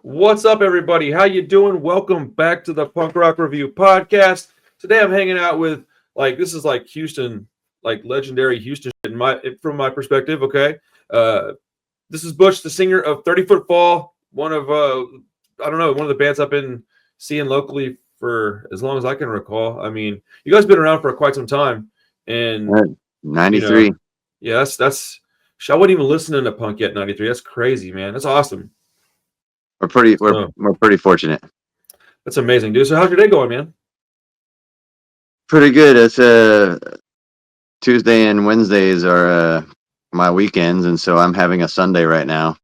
What's up, everybody? How you doing? Welcome back to the Punk Rock Review podcast. Today, I'm hanging out with this is like Houston, like legendary Houston shit from my perspective. Okay, uh, this is Butch, the singer of 30 Foot Fall, one of I don't know, one of the bands I've been seeing locally for as long as I can recall. I mean, you guys been around for quite some time, and 93. yeah, that's. I wasn't even listening to punk yet. '93. That's crazy, man. That's awesome. We're pretty we're So we're pretty fortunate. that's amazing, dude. So how's your day going, man? Pretty good. It's Tuesday and Wednesdays are my weekends, and so I'm having a Sunday right now.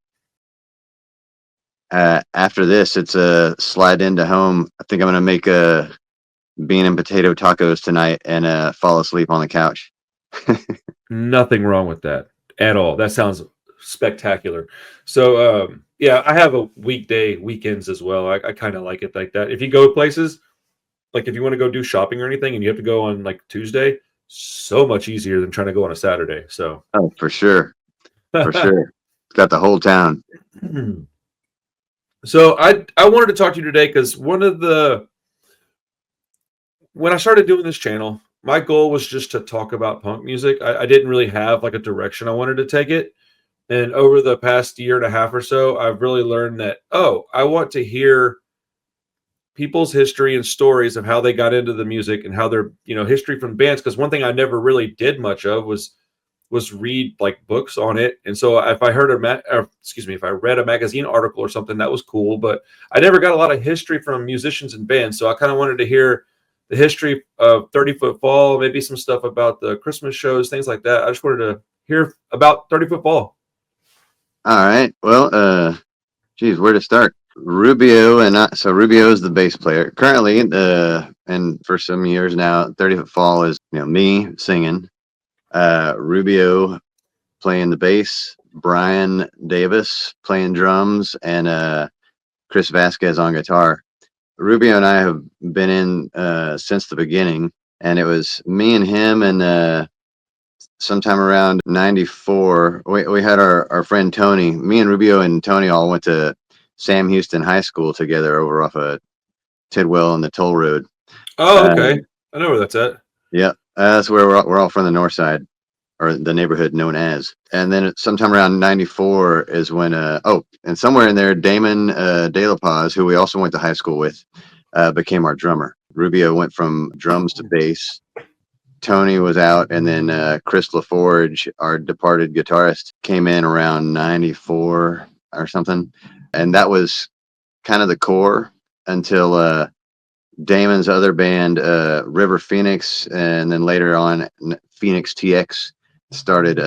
After this, it's a slide into home. I think I'm gonna make a bean and potato tacos tonight and fall asleep on the couch. Nothing wrong with that at all. That sounds spectacular. So, yeah, I have a weekends as well. I kind of like it like that. If you go places, like if you want to go do shopping or anything and you have to go on like Tuesday, so much easier than trying to go on a Saturday. So, Oh, for sure, for sure. It's got the whole town. so I wanted to talk to you today because when I started doing this channel, my goal was just to talk about punk music. I didn't really have like a direction I wanted to take it. And over the past year and a half or so, I've really learned that, I want to hear people's history and stories of how they got into the music and how their, history from bands. Because one thing I never really did much of was read like books on it. And so if I heard if I read a magazine article or something, that was cool. But I never got a lot of history from musicians and bands. So I kind of wanted to hear the history of 30 Foot Fall, maybe some stuff about the Christmas shows, things like that. I just wanted to hear about 30 Foot Fall. All right. Well, geez, where to start? Rubio so Rubio is the bass player currently. And for some years now, 30 Foot Fall is me singing, Rubio playing the bass, Brian Davis playing drums, and Chris Vasquez on guitar. Rubio and I have been in since the beginning, and it was me and him. And sometime around '94, we had our friend Tony. Me and Rubio and Tony all went to Sam Houston High School together over off of Tidwell and the Toll Road. Oh, Uh, okay. I know where that's at. yeah, that's where we're all from, the north side, or the neighborhood known as. And then sometime around '94 is when and somewhere in there, Damon De La Paz, who we also went to high school with, became our drummer. Rubio went from drums to bass. Tony was out, and then Chris LaForge, our departed guitarist, came in around '94 or something, and that was kind of the core until Damon's other band, River Phoenix, and then later on Phoenix TX started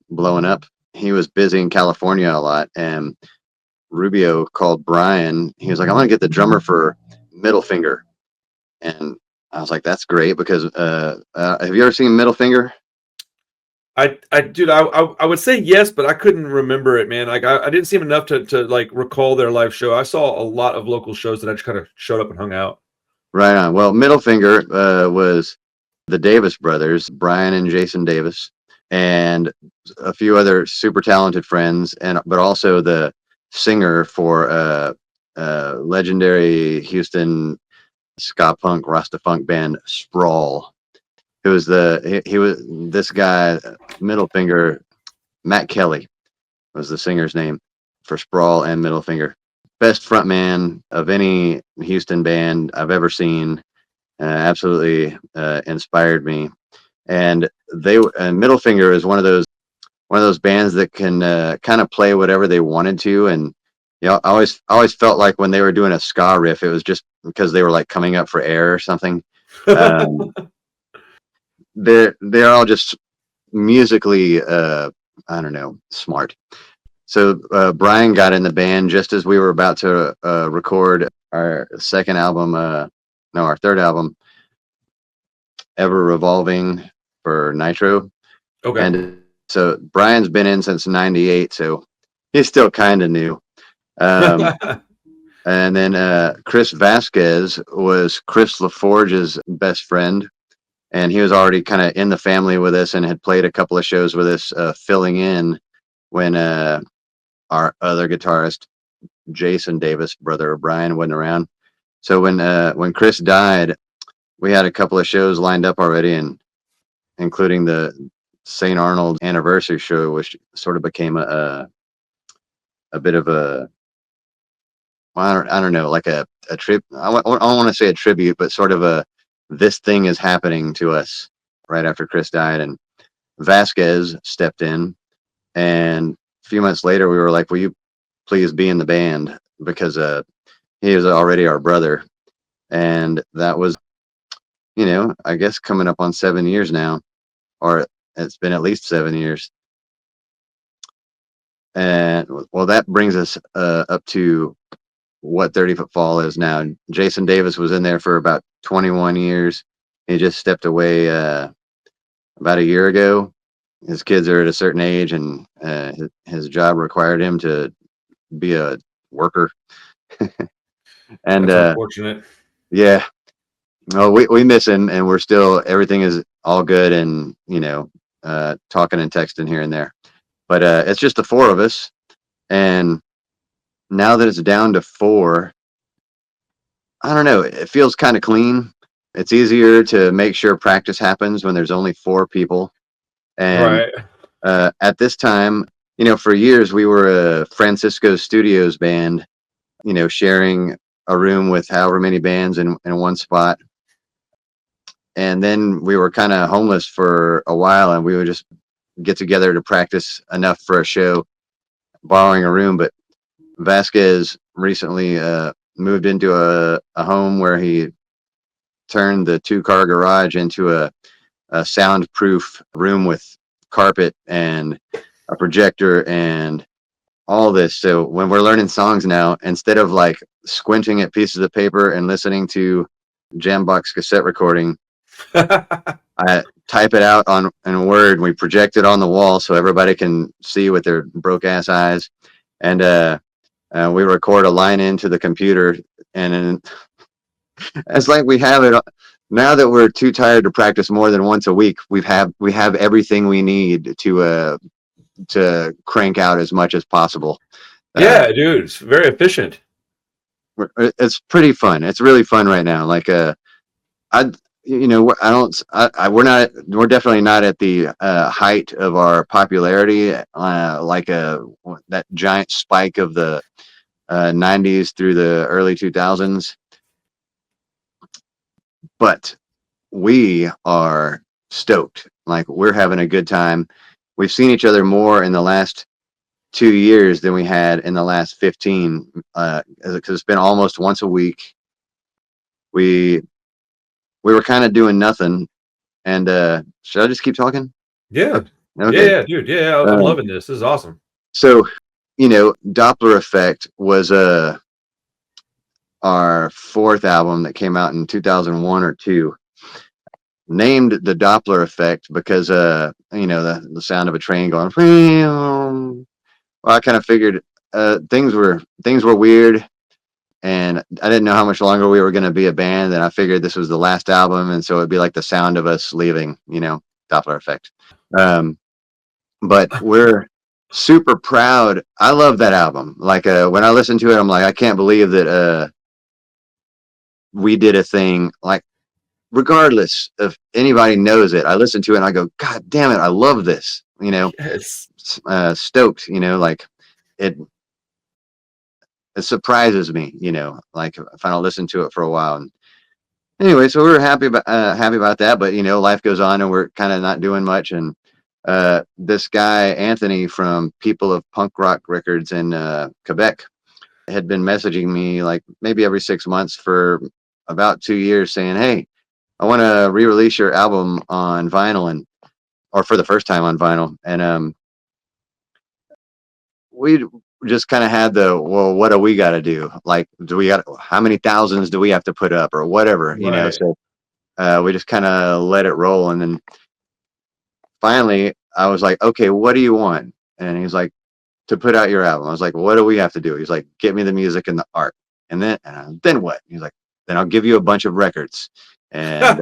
blowing up. He was busy in California a lot, and Rubio called Brian. He was like, "I want to get the drummer for Middle Finger," and I was like, "That's great," because have you ever seen Middle Finger? Dude, I would say yes, but I couldn't remember it, man. Like I didn't see him enough to like recall their live show. I saw a lot of local shows that I just kind of showed up and hung out. Right on. Well, Middle Finger was the Davis brothers, Brian and Jason Davis, and a few other super talented friends, and but also the singer for legendary Houston ska punk Rasta funk band Sprawl. It was he was this guy, Middle Finger. Matt Kelly was the singer's name for Sprawl and Middle Finger. Best frontman of any Houston band I've ever seen. Absolutely inspired me. And Middle Finger is one of those bands that can kind of play whatever they wanted to. And I always felt like when they were doing a ska riff, it was just because they were like coming up for air or something. Um, they're all just musically, I don't know, smart. So Brian got in the band just as we were about to record our second album, no, our third album, Ever Revolving, for Nitro. Okay. And so Brian's been in since '98, so he's still kind of new. Um, and then Chris Vasquez was Chris LaForge's best friend, and he was already kind of in the family with us and had played a couple of shows with us, filling in when our other guitarist Jason Davis, brother of Brian, wasn't around. So when Chris died, we had a couple of shows lined up already, and including the St. Arnold anniversary show, which sort of became a bit of a, well, I don't know, like a trip. I don't want to say a tribute, but sort of a, this thing is happening to us right after Chris died. And Vasquez stepped in, and a few months later, we were like, will you please be in the band? Because he was already our brother. And that was, I guess coming up on 7 years now, or it's been at least 7 years. And well, that brings us up to what 30 Foot Fall is now. Jason Davis was in there for about 21 years. He just stepped away about a year ago. His kids are at a certain age, and his job required him to be a worker. And That's unfortunate. yeah, well, we miss him, and we're still, everything is all good, and talking and texting here and there. But it's just the four of us, and now that it's down to four, I don't know. It feels kind of clean. It's easier to make sure practice happens when there's only four people. And Right. at this time, for years we were a Francisco Studios band, sharing a room with however many bands in one spot. And then we were kind of homeless for a while, and we would just get together to practice enough for a show, borrowing a room. But Vasquez recently moved into a home where he turned the 2-car garage into a soundproof room with carpet and a projector and all this. So when we're learning songs now, instead of like squinting at pieces of paper and listening to Jambox cassette recording, I type it out in Word, and we project it on the wall so everybody can see with their broke ass eyes. And we record a line into the computer, and then it's like we have it. Now that we're too tired to practice more than once a week, we have everything we need to crank out as much as possible. Yeah, dude, it's very efficient. It's pretty fun. It's really fun right now. Like I I don't we're definitely not at the height of our popularity, like that giant spike of the 90s through the early 2000s, but we are stoked. Like, we're having a good time. We've seen each other more in the last 2 years than we had in the last 15, because it's been almost once a week. We were kind of doing nothing. And should I just keep talking? Yeah. Okay. Yeah, dude. Yeah, I'm loving this. This is awesome. So, Doppler Effect was our fourth album that came out in 2001 or 2. Named the Doppler Effect because the sound of a train going. Well, I kind of figured things were weird, and I didn't know how much longer we were going to be a band, and I figured this was the last album, and so it'd be like the sound of us leaving, Doppler Effect. But we're super proud. I love that album. Like when I listen to it, I'm like, I can't believe that we did a thing. Like, regardless if anybody knows it, I listen to it and I go, God damn it, I love this. Yes. Stoked. Like it surprises me. Like if I don't listen to it for a while. And anyway, so we were happy about that. But life goes on, and we're kind of not doing much. And this guy Anthony from People of Punk Rock Records in Quebec had been messaging me like maybe every 6 months for about 2 years, saying, hey, I want to re-release your album on vinyl, or for the first time on vinyl. And we just kind of had well, what do we got to do? Like, how many thousands do we have to put up or whatever, Right. So we just kind of let it roll. And then finally I was like, okay, what do you want? And he's like, to put out your album. I was like, what do we have to do? He's like, get me the music and the art. And then what? He's like, then I'll give you a bunch of records. And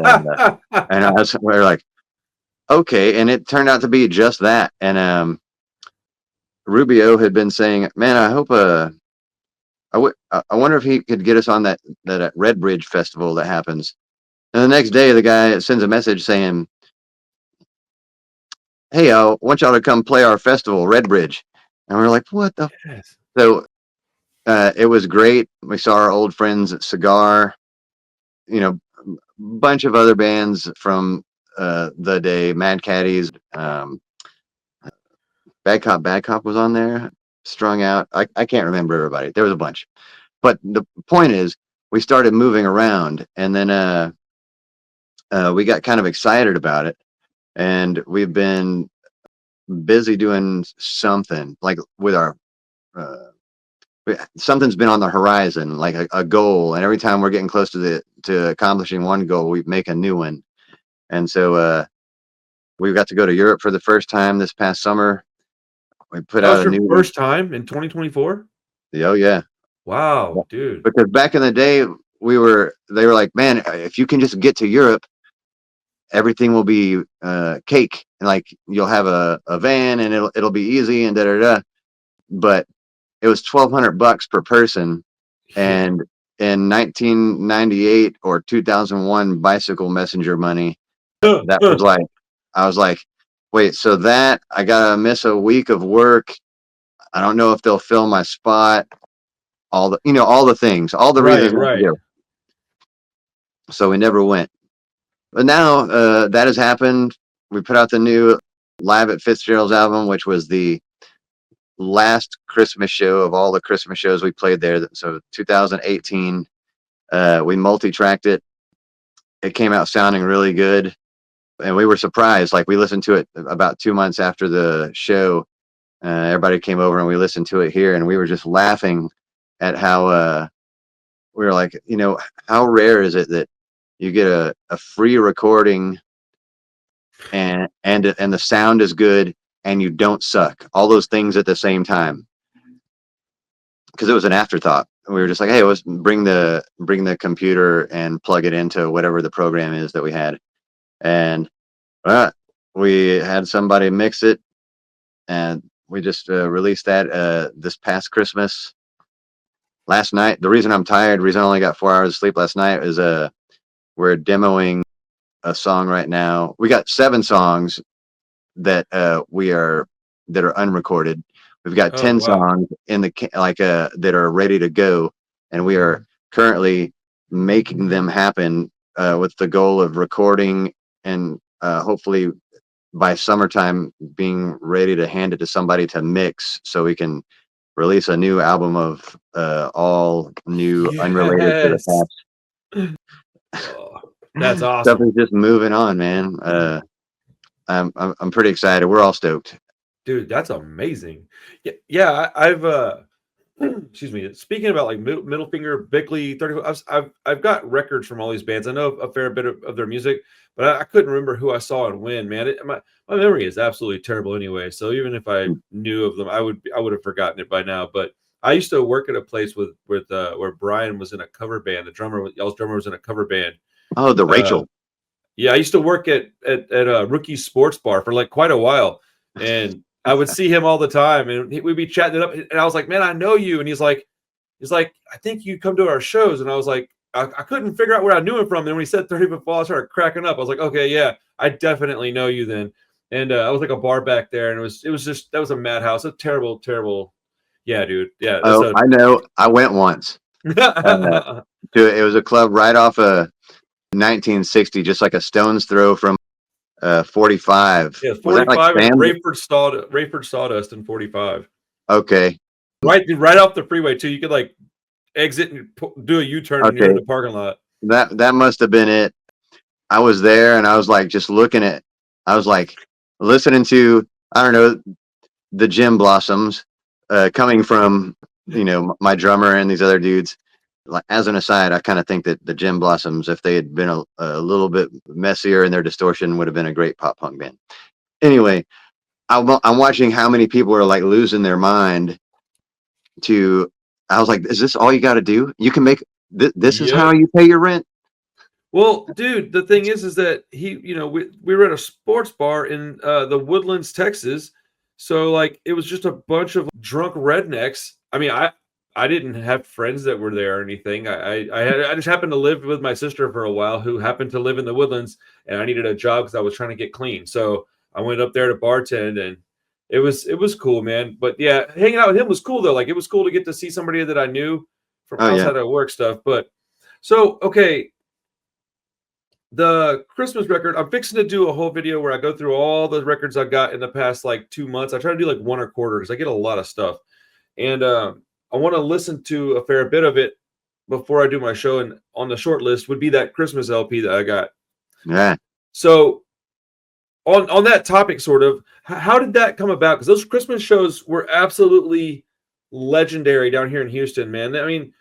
we're like, okay. And it turned out to be just that. And Rubio had been saying, man, I hope I wonder if he could get us on that Red Bridge festival that happens. And the next day, the guy sends a message saying, "Hey, I want y'all to come play our festival, Red Bridge." And we're like, "What the?" Yes. So it was great. We saw our old friends at Cigar, you know, bunch of other bands from the day, Mad Caddies, Bad Cop was on there, Strung Out. I can't remember everybody. There was a bunch. But the point is, we started moving around, and then we got kind of excited about it, and we've been busy doing something like with our something's been on the horizon, like a goal, and every time we're getting close to accomplishing one goal, we make a new one. And so we got to go to Europe for the first time this past summer. We put That out was a your new, first time in 2024? oh yeah, Wow, dude. because back in the day they were like, man, if you can just get to Europe, everything will be cake, and like you'll have a van and it'll be easy and da da da. But it was $1,200 per person, Yeah. and in 1998 or 2001 bicycle messenger money, that was like, I was like, wait, so that I gotta miss a week of work. I don't know if they'll fill my spot. All the things, all the Right, reasons not to right. go. So we never went. But now that has happened. We put out the new Live at Fitzgerald's album, which was the last Christmas show of all the Christmas shows we played there. So 2018, we multi-tracked it. It came out sounding really good, and we were surprised. Like, we listened to it about 2 months after the show. Everybody came over and we listened to it here, and we were just laughing at how we were like, how rare is it that you get a free recording and the sound is good and you don't suck, all those things at the same time, because it was an afterthought. We were just like, hey, let's bring the computer and plug it into whatever the program is that we had, and we had somebody mix it, and we just released that this past Christmas. Last night, the reason I'm tired, reason I only got 4 hours of sleep last night is we're demoing a song right now. We got 7 songs that that are unrecorded. We've got Oh, 10 wow. songs in the that are ready to go, and we are currently making them happen with the goal of recording and hopefully by summertime being ready to hand it to somebody to mix, so we can release a new album of all new, unrelated to the Yes. Oh, that's past. Stuff awesome. is just moving on, man. I'm pretty excited. We're all stoked. Dude, that's amazing. Yeah, yeah, I've excuse me. Speaking about like Middle Finger, Bickley, 30, I've got records from all these bands. I know a fair bit of their music, but I couldn't remember who I saw and when. Man, my memory is absolutely terrible anyway. So even if I knew of them, I would have forgotten it by now. But I used to work at a place with where Brian was in a cover band. Y'all's drummer was in a cover band. Oh, the Uh, Rachel. yeah, I used to work at a Rookie Sports Bar for like quite a while, and I would see him all the time, and we'd be chatting it up. And I was like, "Man, I know you." And he's like, "I think you come to our shows." And I was like, I couldn't figure out where I knew him from. Then when he said 30 Foot Fall, I started cracking up. I was like, "Okay, yeah, I definitely know you then." And I was like a bar back there, and it was just that was a madhouse, a terrible, terrible. Yeah, dude. Yeah, that's Oh, a. I know. I went once. Uh, it was a club right off of 1960, just like a stone's throw from 45. Yeah, Was that like 45 and Sam's? Rayford Sawdust in 45. Okay. Right off the freeway too. You could like exit and do a U-turn and you're in Okay. the parking lot. That must have been it. I was there and I was like just looking at. I was like listening to, I don't know, the Gym Blossoms, coming from my drummer and these other dudes. Like, as an aside, I kind of think that the Gym Blossoms, if they had been a little bit messier in their distortion, would have been a great pop punk band. Anyway, I'm watching how many people are like losing their mind. I was like, is this all you got to do? You can make this is how Yep. you pay your rent. Well, dude, the thing is that we were at a sports bar in the Woodlands, Texas. So like it was just a bunch of drunk rednecks. I mean, I didn't have friends that were there or anything. I just happened to live with my sister for a while, who happened to live in the Woodlands, and I needed a job because I was trying to get clean. So I went up there to bartend, and it was cool, man. But yeah, hanging out with him was cool though. Like it was cool to get to see somebody that I knew from Oh yeah. outside of work stuff. But so okay, the Christmas record, I'm fixing to do a whole video where I go through all the records I got in the past like 2 months. I try to do like one a quarter because I get a lot of stuff. And I want to listen to a fair bit of it before I do my show. And on the short list would be that Christmas LP that I got. Yeah. So on that topic, sort of, how did that come about? Because those Christmas shows were absolutely legendary down here in Houston, man. I mean,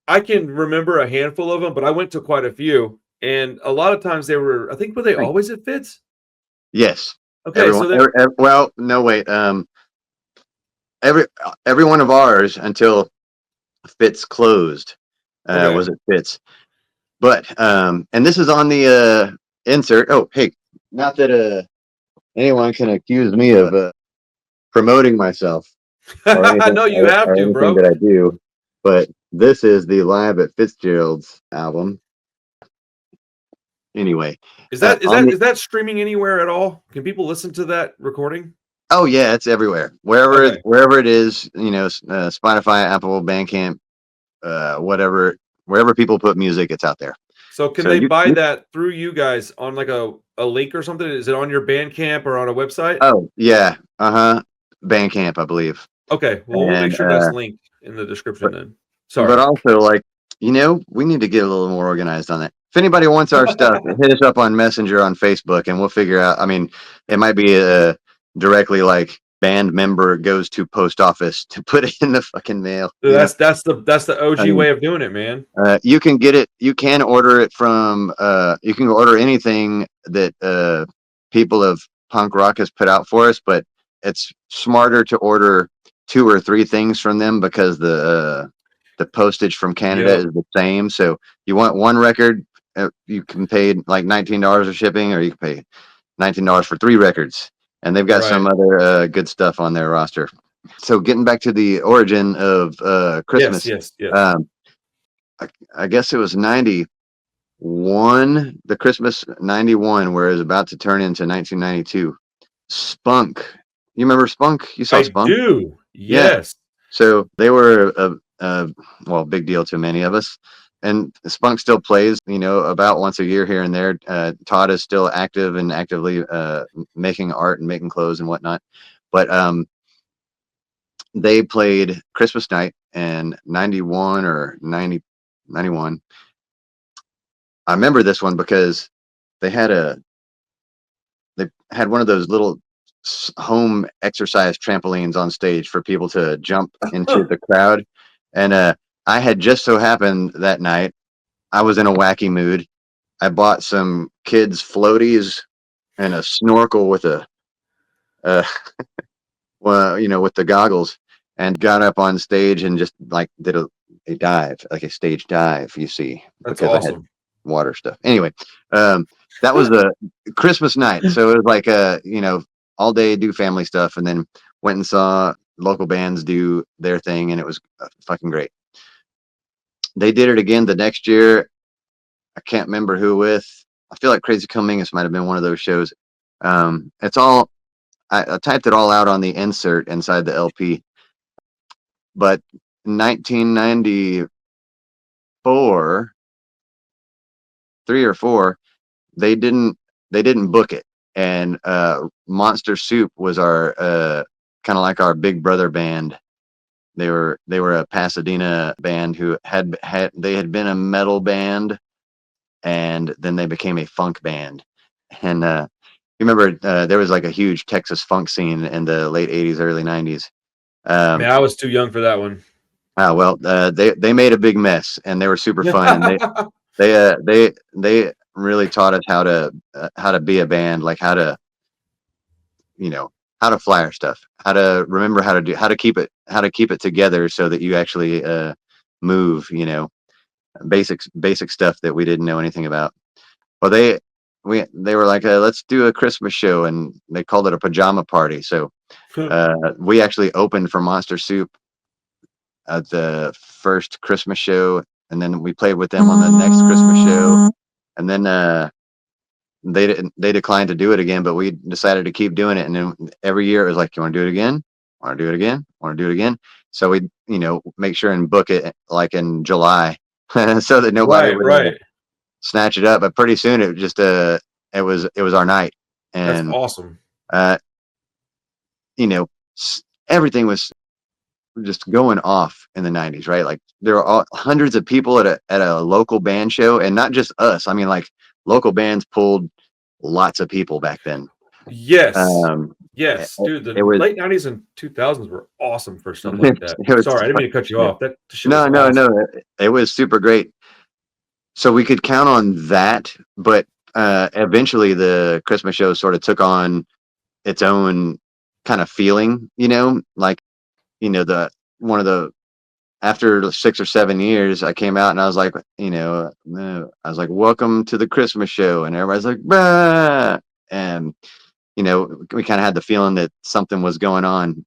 I can remember a handful of them, but I went to quite a few, and a lot of times they were. I think were they Thank always at Fitz? Yes. Okay, Everyone. so they Well, no, wait. Every one of ours until Fitz closed okay. was at Fitz. But and this is on the insert. Oh, hey, not that anyone can accuse me of promoting myself No, you have or to, anything bro. that I do, but this is the Live at Fitzgerald's album. Anyway, Is that is on that the is that streaming anywhere at all? Can people listen to that recording? oh yeah, it's everywhere. Okay. Wherever it is, Spotify, Apple, Bandcamp, whatever, wherever people put music, it's out there. So can So they buy you that through you guys on like a link or something? Is it on your Bandcamp or on a website? oh yeah, Bandcamp, I believe, Okay. Well, we'll make and sure that's linked in the description then. but Sorry. also like we need to get a little more organized on that. If anybody wants our stuff, hit us up on Messenger on Facebook and we'll figure out. I mean, it might be directly like band member goes to post office to put it in the fucking mail, That's the I OG mean, way of doing it, man. you can get it, you can order it from you can order anything that people of punk rock has put out for us, but it's smarter to order two or three things from them because the postage from Canada Yep. is the same. So you want one record, you can pay like $19 of shipping, or you can pay $19 for three records. And they've got some Right. other good stuff on their roster. So getting back to the origin of Yes, Christmas, yes, yes. um, I guess it was 91, the Christmas 91, where it was about to turn into 1992. Spunk. You remember Spunk? You saw I Spunk? do. Yeah. Yes. So they were well, big deal to many of us. And Spunk still plays, about once a year here and there. Todd is still active and actively making art and making clothes and whatnot. But they played Christmas night in 91 or 90, 91. I remember this one because they had they had one of those little home exercise trampolines on stage for people to jump into the crowd. And I had just so happened that night, I was in a wacky mood. I bought some kids floaties and a snorkel with uh, well, with the goggles, and got up on stage and just like did a dive, like a stage dive, you see, That's because I had awesome. water stuff. Anyway, that was the Christmas night. So it was like all day do family stuff, and then went and saw local bands do their thing, and it was fucking great. They did it again the next year. I can't remember who with. I feel like Crazy Comingus might have been one of those shows. It's all I typed it all out on the insert inside the LP. But 1994, 3 or 4, they didn't book it, and Monster Soup was our kind of like our big brother band. They were a Pasadena band who they had been a metal band, and then they became a funk band. And you remember there was like a huge Texas funk scene in the late 80s, early 90s. Man, um I was too young for that one. well, they made a big mess, and they were super fun, and they really taught us how to be a band, like you know how to flyer stuff, how to remember how to keep it together so that you actually move, basic stuff that we didn't know anything about. Well, they were like, let's do a Christmas show, and they called it a pajama party. So we actually opened for Monster Soup at the first Christmas show, and then we played with them on the next Christmas show, and then they declined to do it again, but we decided to keep doing it. And then every year it was like, you want to do it again? Want to do it again? Want to do it again? So we, make sure and book it like in July, so that nobody Right, would right. snatch it up. But pretty soon it just it was our night, That's and awesome. uh, you know, everything was just going off in the 90s, right? Like there were hundreds of people at a local band show, and not just us. I mean, like local bands pulled lots of people back then. Yes. Um, it, Yes, dude, it the was late 90s and 2000s were awesome for stuff like that. it was Sorry, I didn't mean to cut you yeah. off. That shit was No, no, awesome. no. It was super great. So we could count on that, but eventually the Christmas show sort of took on its own kind of feeling, like the one of the after 6 or 7 years, I came out and I was like, welcome to the Christmas show. And everybody's like, bah! And, we kind of had the feeling that something was going on.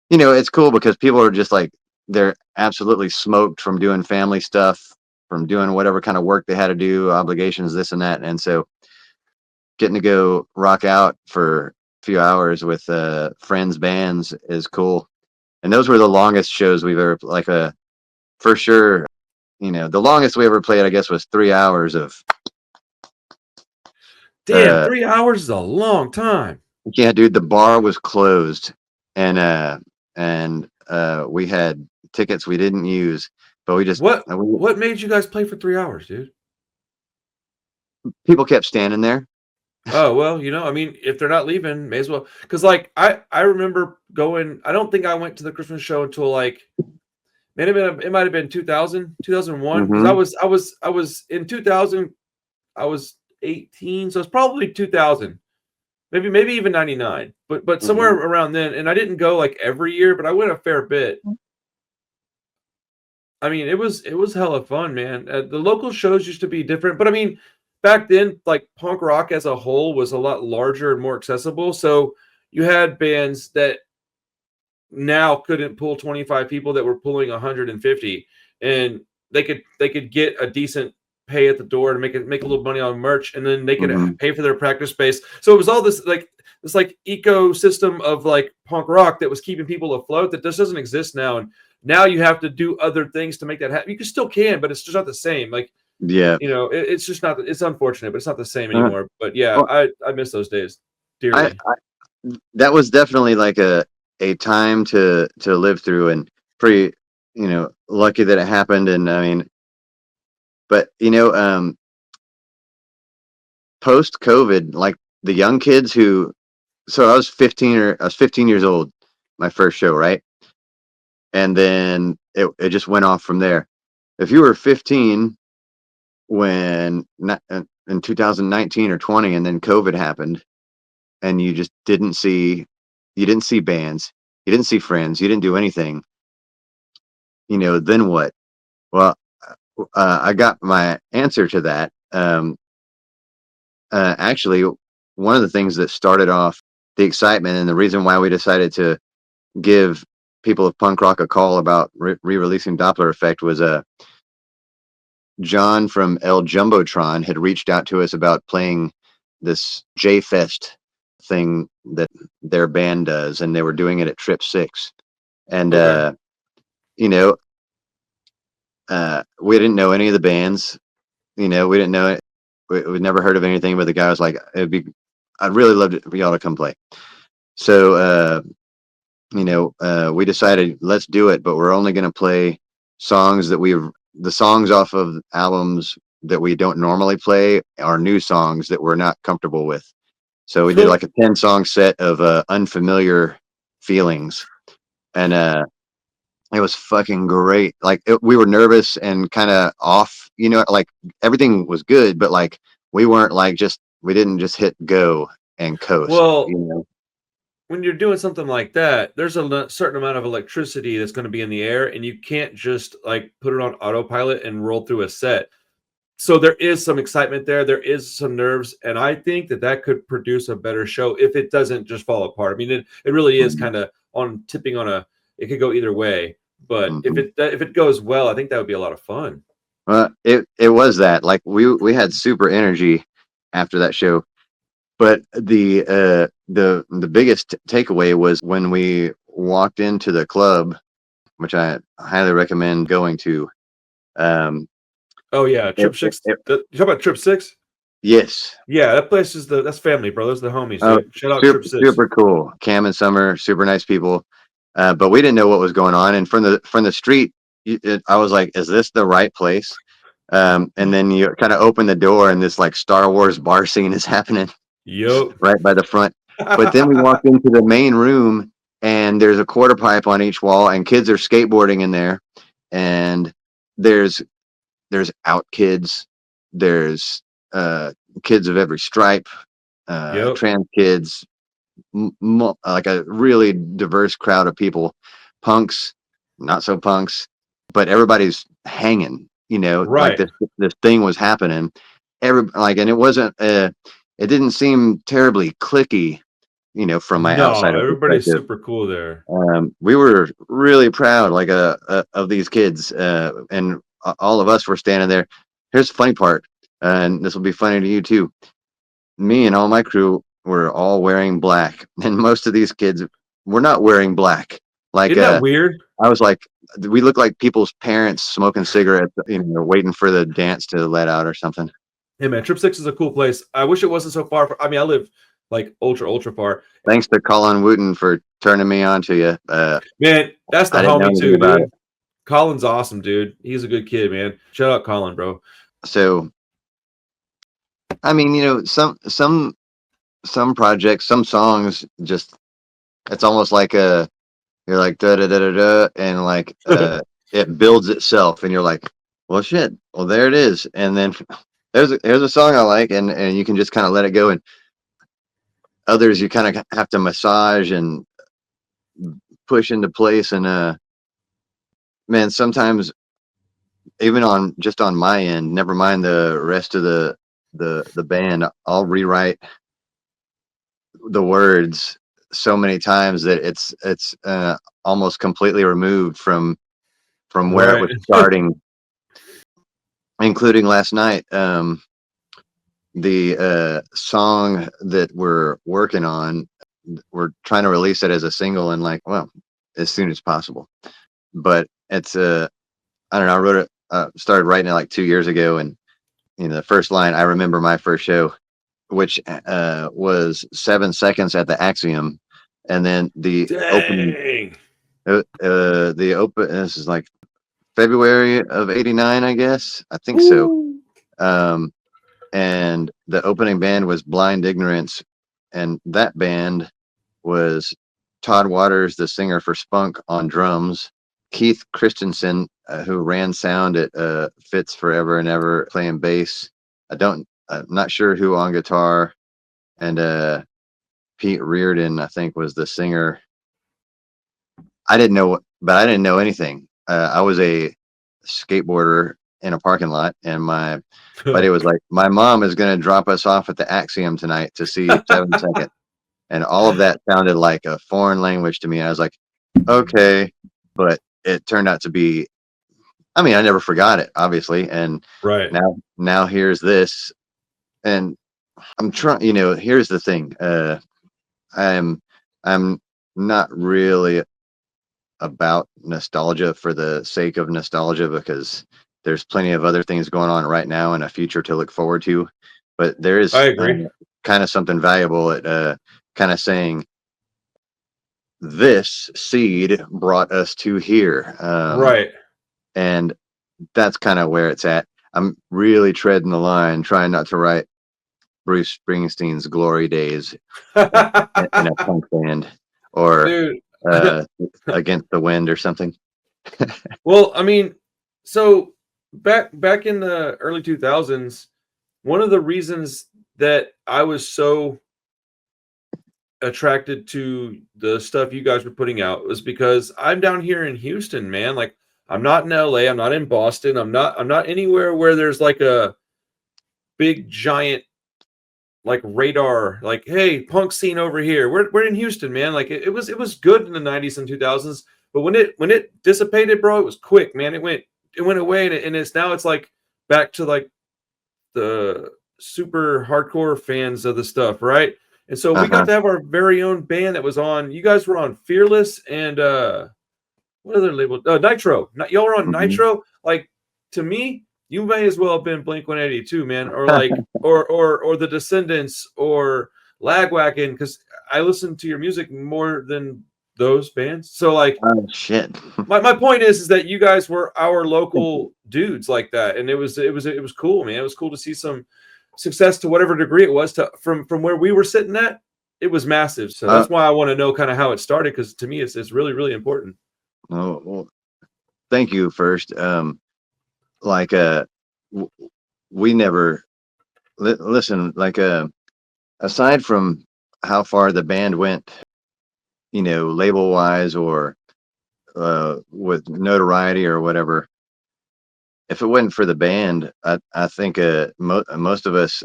It's cool because people are just like, they're absolutely smoked from doing family stuff, from doing whatever kind of work they had to do, obligations, this and that. And so getting to go rock out for a few hours with friends, bands is cool. And those were the longest shows we've ever, like for sure. The longest we ever played, I guess, was 3 hours of. Damn, Uh, 3 hours is a long time. yeah, dude, the bar was closed, and we had tickets we didn't use, but we just What made you guys play for 3 hours, dude? people kept standing there. Oh, well, I mean, if they're not leaving, may as well. Because, like, I remember going, I don't think I went to the Christmas show until, like, it might have been 2000, 2001. Because Mm-hmm. I was in 2000, I was 18. So it's probably 2000, maybe even 99, but somewhere Mm-hmm. around then. And I didn't go, like, every year, but I went a fair bit. I mean, it was hella fun, man. The local shows used to be different, but I mean, back then, like punk rock as a whole was a lot larger and more accessible. So you had bands that now couldn't pull 25 people that were pulling 150, and they could get a decent pay at the door to make a little money on merch, and then they could Mm-hmm. pay for their practice space. So it was all this like ecosystem of like punk rock that was keeping people afloat that just doesn't exist now. And now you have to do other things to make that happen. You still can, but it's just not the same. Like, Yeah. it's just not. It's unfortunate, but it's not the same Uh, anymore. But yeah, well, I miss those days I, dearly. I that was definitely like a time to live through, and pretty lucky that it happened. And I mean, but post COVID, like the young kids who, so I was 15 years old, my first show, right? And then it just went off from there. If you were 15 when in 2019 or 20, and then COVID happened, and you didn't see bands, you didn't see friends, you didn't do anything, then what? Well, I got my answer to that. Actually, one of the things that started off the excitement and the reason why we decided to give people of punk rock a call about re-releasing Doppler Effect was John from El Jumbotron had reached out to us about playing this J Fest thing that their band does, and they were doing it at Trip Six. And Okay. you know, we didn't know any of the bands. We didn't know it. We'd never heard of anything, but the guy was like, I'd really love for y'all to come play. So we decided let's do it, but we're only going to play songs the songs off of albums that we don't normally play are new songs that we're not comfortable with. So we did like a 10-song set of unfamiliar feelings, and it was fucking great. Like we were nervous and kind of off, like everything was good, but like we weren't like we didn't just hit go and coast, Well, when you're doing something like that, there's a certain amount of electricity that's going to be in the air, and you can't just like put it on autopilot and roll through a set. So there is some excitement there. There is some nerves, and I think that could produce a better show if it doesn't just fall apart. I mean, it really is kind of on tipping on a. It could go either way, But Mhm. if it goes well, I think that would be a lot of fun. It was that, like, we had super energy after that show, but the biggest takeaway was when we walked into the club, which I highly recommend going to. Um, Oh yeah, it, Trip it, Six. it- You talk about Trip Six? yes. Yeah, that place is that's family, bro. Those are the homies, Oh, dude. Shout out Trip super, Six. super cool. Cam and Summer, super nice people. But we didn't know what was going on. And from the street, I was like, "Is this the right place?" And then you kind of open the door, and this like Star Wars bar scene is happening Yup. right by the front. But then we walked into the main room, and there's a quarter pipe on each wall, and kids are skateboarding in there. And there's out kids, there's kids of every stripe, Yep. trans kids, like a really diverse crowd of people, punks, not so punks, but everybody's hanging. Like Right. this thing was happening. And it wasn't. It didn't seem terribly clicky. From my No, outsider everybody's perspective. super cool there. We were really proud, like of these kids, and all of us were standing there. Here's the funny part, and this will be funny to you too. Me and all my crew were all wearing black, and most of these kids were not wearing black. Like, Isn't that weird? I was like, we look like people's parents smoking cigarettes, waiting for the dance to let out or something. Hey man, Trip Six is a cool place. I wish it wasn't so far. I mean, I live like ultra far. Thanks to Colin Wooten for turning me on to you. Man, that's the I didn't know homie anything too, about it. dude. Colin's awesome, dude. He's a good kid, man. Shout out Colin, bro. So, I mean, some projects, some songs, just it's almost like you're like da da da da da, and like it builds itself, and you're like, well, shit, well, there it is, and then there's a song I like, and you can just kind of let it go, and others you kind of have to massage and push into place, and man, sometimes even on just on my end, never mind the rest of the band, I'll rewrite the words so many times that it's almost completely removed from where it Right. was starting, including last night. The song that we're working on, we're trying to release it as a single, and like, well, as soon as possible. But it's I don't know. I wrote it, started writing it like 2 years ago, and the first line, I remember my first show, which was 7 seconds at the Axiom, and then Dang. the open. This is like February of '89, I guess. I think so. Woo. Um, and the opening band was Blind Ignorance, and that band was Todd Waters, the singer for Spunk, on drums, Keith Christensen, who ran sound at Fitz Forever and Ever, playing bass. I'm not sure who on guitar, and Pete Reardon, I think, was the singer. I didn't know, but I didn't know anything. I was a skateboarder in a parking lot, and my buddy was like, "My mom is going to drop us off at the Axiom tonight to see 7 Seconds," and all of that sounded like a foreign language to me. I was like, "Okay," but it turned out to be. I mean, I never forgot it, obviously, and Right. now here's this, and I'm trying. Here's the thing. I'm I'm not really about nostalgia for the sake of nostalgia, because there's plenty of other things going on right now and a future to look forward to. But there I is agree. kind of something valuable at kind of saying this seed brought us to here. Right. And that's kind of where it's at. I'm really treading the line, trying not to write Bruce Springsteen's Glory Days in a punk band, or Dude. uh, Against the Wind or something. Well, I mean, so back in the early 2000s, one of the reasons that I was so attracted to the stuff you guys were putting out was because I'm down here in Houston, man. Like I'm not in LA, I'm not in Boston, I'm not anywhere where there's like a big giant like radar, like, hey, punk scene over here. We're in Houston, man. Like it was good in the 90s and 2000s, But when it dissipated, bro, it was quick, man. It went away, and it's like back to like the super hardcore fans of the stuff, right? And so we got Uh-huh. to have our very own band that was on. You guys were on Fearless and what other label? Nitro. Y'all were on Hmm. Nitro. Like to me, you may as well have been Blink 182, man, or like or the Descendants or Lagwagon, because I listened to your music more than those bands. So like Oh shit. my point is that you guys were our local dudes like that, and it was cool, man. It was cool to see some success to whatever degree it was to from where we were sitting at. It was massive, so Uh, that's why I want to know kind of how it started, because to me it's really really important. oh, well, thank you first. Like w- we never listen. Like aside from how far the band went, label wise or with notoriety or whatever. If it wasn't for the band, I think most of us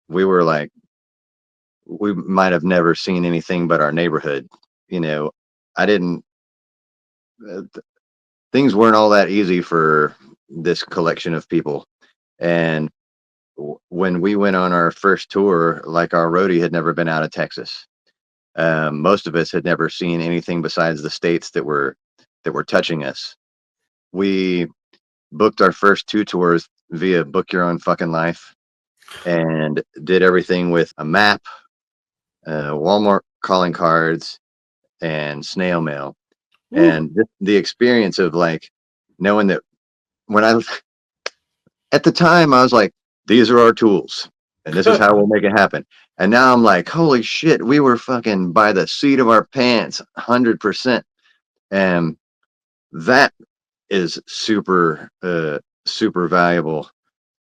we were like we might have never seen anything but our neighborhood. You know, I didn't. Things weren't all that easy for this collection of people, and when we went on our first tour, like our roadie had never been out of Texas. Most of us had never seen anything besides the states that were touching us. We booked our first two tours via Book Your Own Fucking Life and did everything with a map, Walmart calling cards, and snail mail. Woo. And the experience of like knowing that when I at the time I was like, these are our tools and this is how we'll make it happen. And now I'm like, holy shit, we were fucking by the seat of our pants 100%. And that is super super valuable.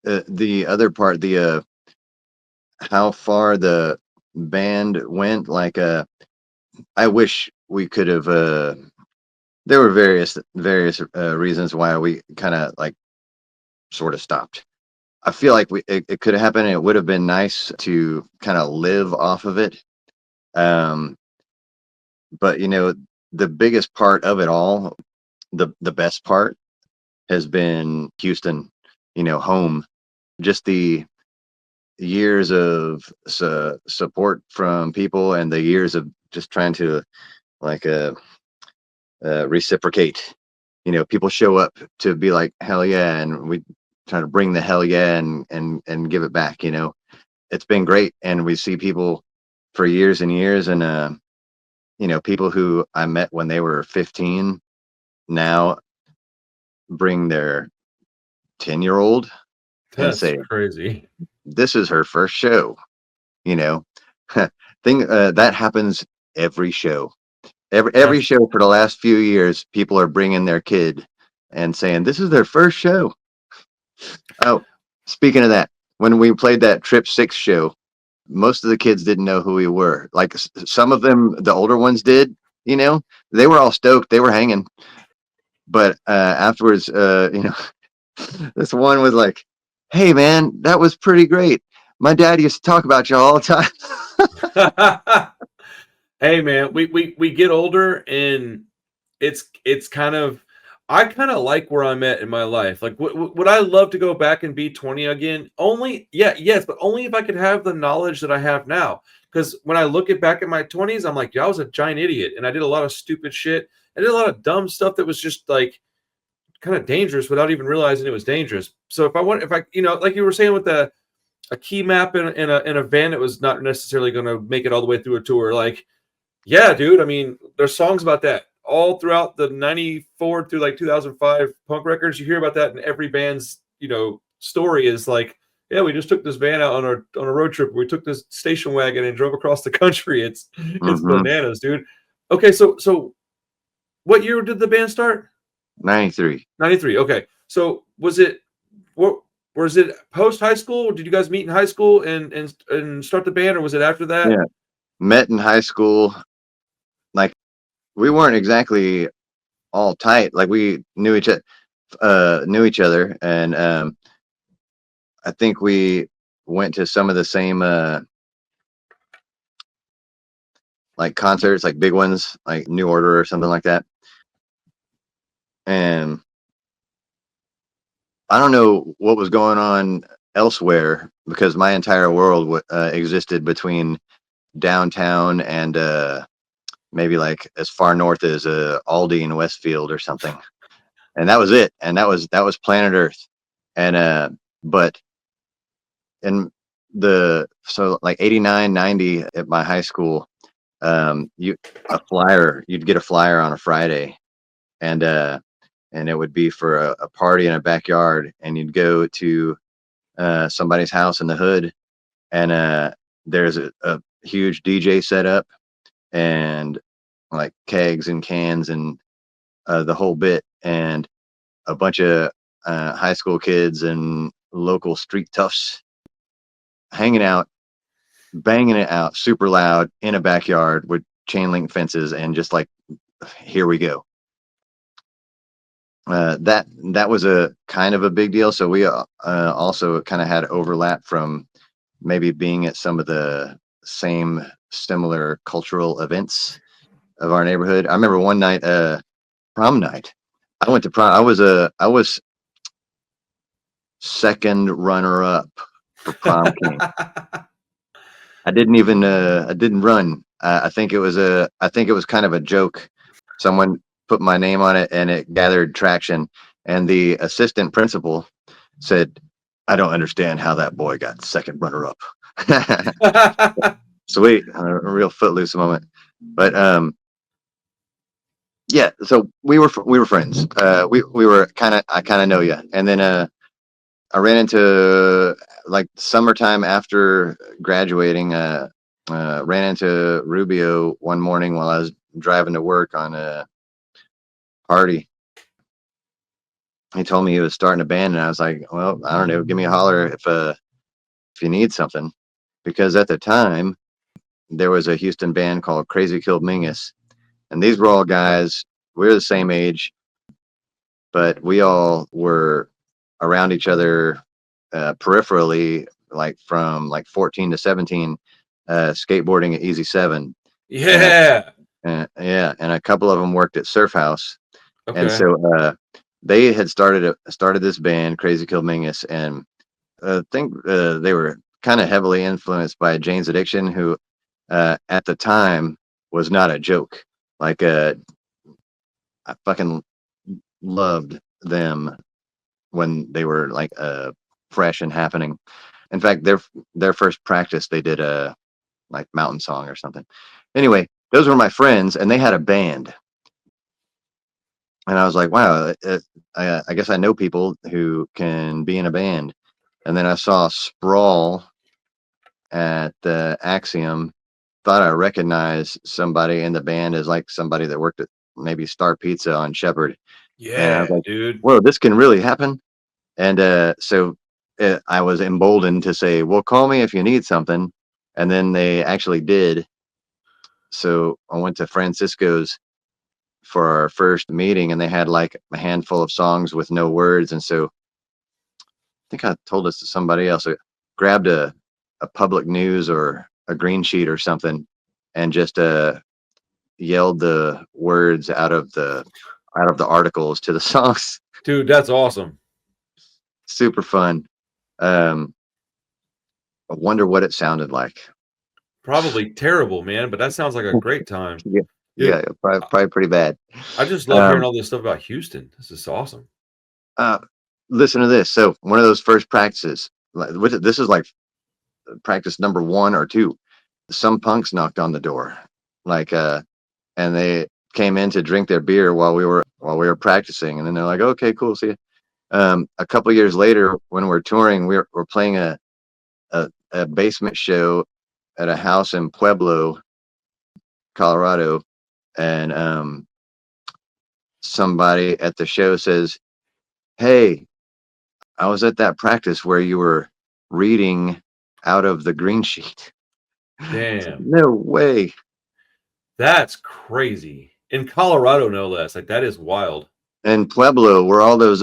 The other part, the how far the band went, like I wish we could have there were various reasons why we kind of like sort of stopped. I feel like it could have happened and it would have been nice to kind of live off of it. Um, but the biggest part of it all, the best part has been Houston, home. Just the years of support from people and the years of just trying to like reciprocate. People show up to be like hell yeah, and we try to bring the hell yeah and give it back. It's been great, and we see people for years and years, and people who I met when they were 15 now bring their 10-year-old and That's say crazy. this is her first show. you know thing that happens every show. Every That's show for the last few years, people are bringing their kid and saying this is their first show. Oh, speaking of that, when we played that Trip Six show, most of the kids didn't know who we were. Like some of them, the older ones did. They were all stoked. They were hanging. But afterwards, this one was like, "Hey, man, that was pretty great. My dad used to talk about you all the time." hey man, we get older, and it's kind of, I kind of like where I'm at in my life. Like would I love to go back and be 20 again? Only yeah, yes, but only if I could have the knowledge that I have now. Because when I look at back at my 20s, I'm like, yeah, I was a giant idiot and I did a lot of stupid shit. I did a lot of dumb stuff that was just like kind of dangerous without even realizing it was dangerous. So if I, like you were saying with a key map in a van that was not necessarily going to make it all the way through a tour, like yeah, dude. I mean, there's songs about that all throughout the 94 through like 2005 punk records. You hear about that in every band's, story is like, yeah, we just took this van out on a road trip. We took this station wagon and drove across the country. It's Hmm. bananas, dude. Okay, so what year did the band start? 93. 93. Okay. So what was it post high school? Did you guys meet in high school and start the band, or was it after that? Yeah, met in high school. Like we weren't exactly all tight. Like we knew each other, and I think we went to some of the same like concerts, like big ones, like New Order or something like that. And I don't know what was going on elsewhere because my entire world existed between downtown and maybe like as far north as Aldi and Westfield or something, and that was it. And that was planet Earth. And but in the so like 89, 90 at my high school, you you'd get a flyer on a Friday, and it would be for a party in a backyard, and you'd go to somebody's house in the hood, and there's a huge DJ setup and like kegs and cans and the whole bit, and a bunch of high school kids and local street toughs hanging out, banging it out super loud in a backyard with chain link fences, and just like, here we go. That was a kind of a big deal. So we also kind of had overlap from maybe being at some of the same similar cultural events of our neighborhood. I remember one night, prom night. I went to prom. I was second runner up for prom king. I didn't run. I think it was kind of a joke. Someone put my name on it and it gathered traction. And the assistant principal said, "I don't understand how that boy got second runner up." Sweet, a real footloose moment. But yeah. So we were friends. We were I kind of know you. And then I ran into like summertime after graduating. Ran into Rubio one morning while I was driving to work on a party. He told me he was starting a band, and I was like, "Well, I don't know. Give me a holler if you need something," because at the time there was a Houston band called Crazy Killed Mingus, and these were all guys. We were the same age, but we all were around each other peripherally, like from like 14 to 17, skateboarding at Easy 7. And Yeah. yeah, and a couple of them worked at Surf House, and Okay. so they had started this band, Crazy Killed Mingus, and I think they were kind of heavily influenced by Jane's Addiction, who at the time was not a joke. Like I fucking loved them when they were like fresh and happening. In fact, their first practice, they did a like Mountain Song or something. Anyway, those were my friends, and they had a band. And I was like, wow, I guess I know people who can be in a band. And then I saw Sprawl at the Axiom, thought I recognized somebody in the band as like somebody that worked at maybe Star Pizza on Shepherd. And I was Yeah, like, dude. whoa, this can really happen. And so I was emboldened to say, well, call me if you need something. And then they actually did. So I went to Francisco's for our first meeting, and they had like a handful of songs with no words. And so I think I told this to somebody else. I grabbed a public news or a green sheet or something, and just yelled the words out of the articles to the songs. Dude, that's awesome. Super fun. Um, I wonder what it sounded like. Probably terrible, man, but that sounds like a great time. Yeah, yeah, Dude, probably pretty bad. I just love hearing Um, all this stuff about Houston. This is awesome. uh, Listen to this. So one of those first practices, this is like practice number 1 or 2. Some punks knocked on the door, like, and they came in to drink their beer while we were practicing, and then they're like, "Okay, cool, see you." A couple years later, when we're touring, we're playing a basement show at a house in Pueblo, Colorado, and somebody at the show says, "Hey, I was at that practice where you were reading out of the green sheet." Damn. No way. That's crazy. In Colorado, no less. Like, that is wild. And Pueblo, where all those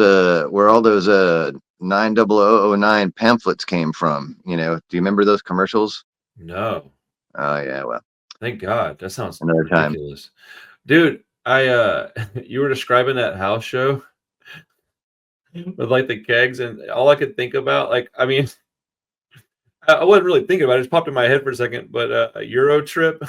90009 pamphlets came from. Do you remember those commercials? No. Oh yeah, well, Thank God. That sounds another time. ridiculous. Dude, I you were describing that house show with like the kegs, and all I could think about, like, I mean, I wasn't really thinking about it. It just popped in my head for a second, but a Euro trip,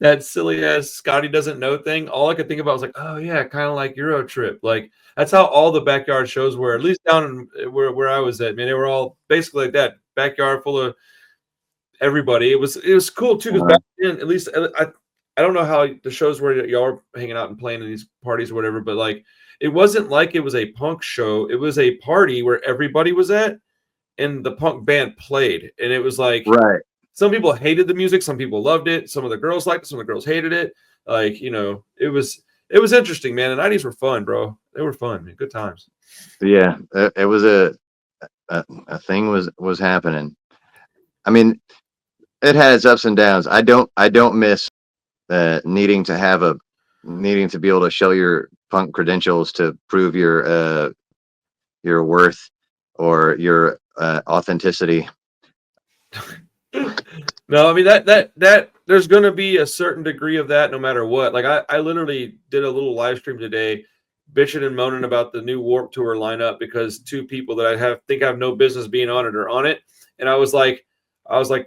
that silly ass Scotty doesn't know thing. All I could think about was like, oh yeah, kind of like Euro trip. Like that's how all the backyard shows were, at least down in where I was at. Man, they were all basically like that backyard full of everybody. It was cool too because Uh, back then, at least I don't know how the shows were that y'all were hanging out and playing in these parties or whatever, but like it wasn't like it was a punk show. It was a party where everybody was at and the punk band played, and it was like right. some people hated the music, some people loved it, some of the girls liked it, some of the girls hated it. Like it was interesting, man. The '90s were fun, bro. They were fun, man. Good times. Yeah, it was a thing was happening. I mean, it had its ups and downs. I don't miss needing to have a needing to be able to show your punk credentials to prove your worth or your authenticity. No, I mean that there's gonna be a certain degree of that no matter what. Like I literally did a little live stream today, bitching and moaning about the new Warp Tour lineup because two people that I have no business being on it are on it, and I was like,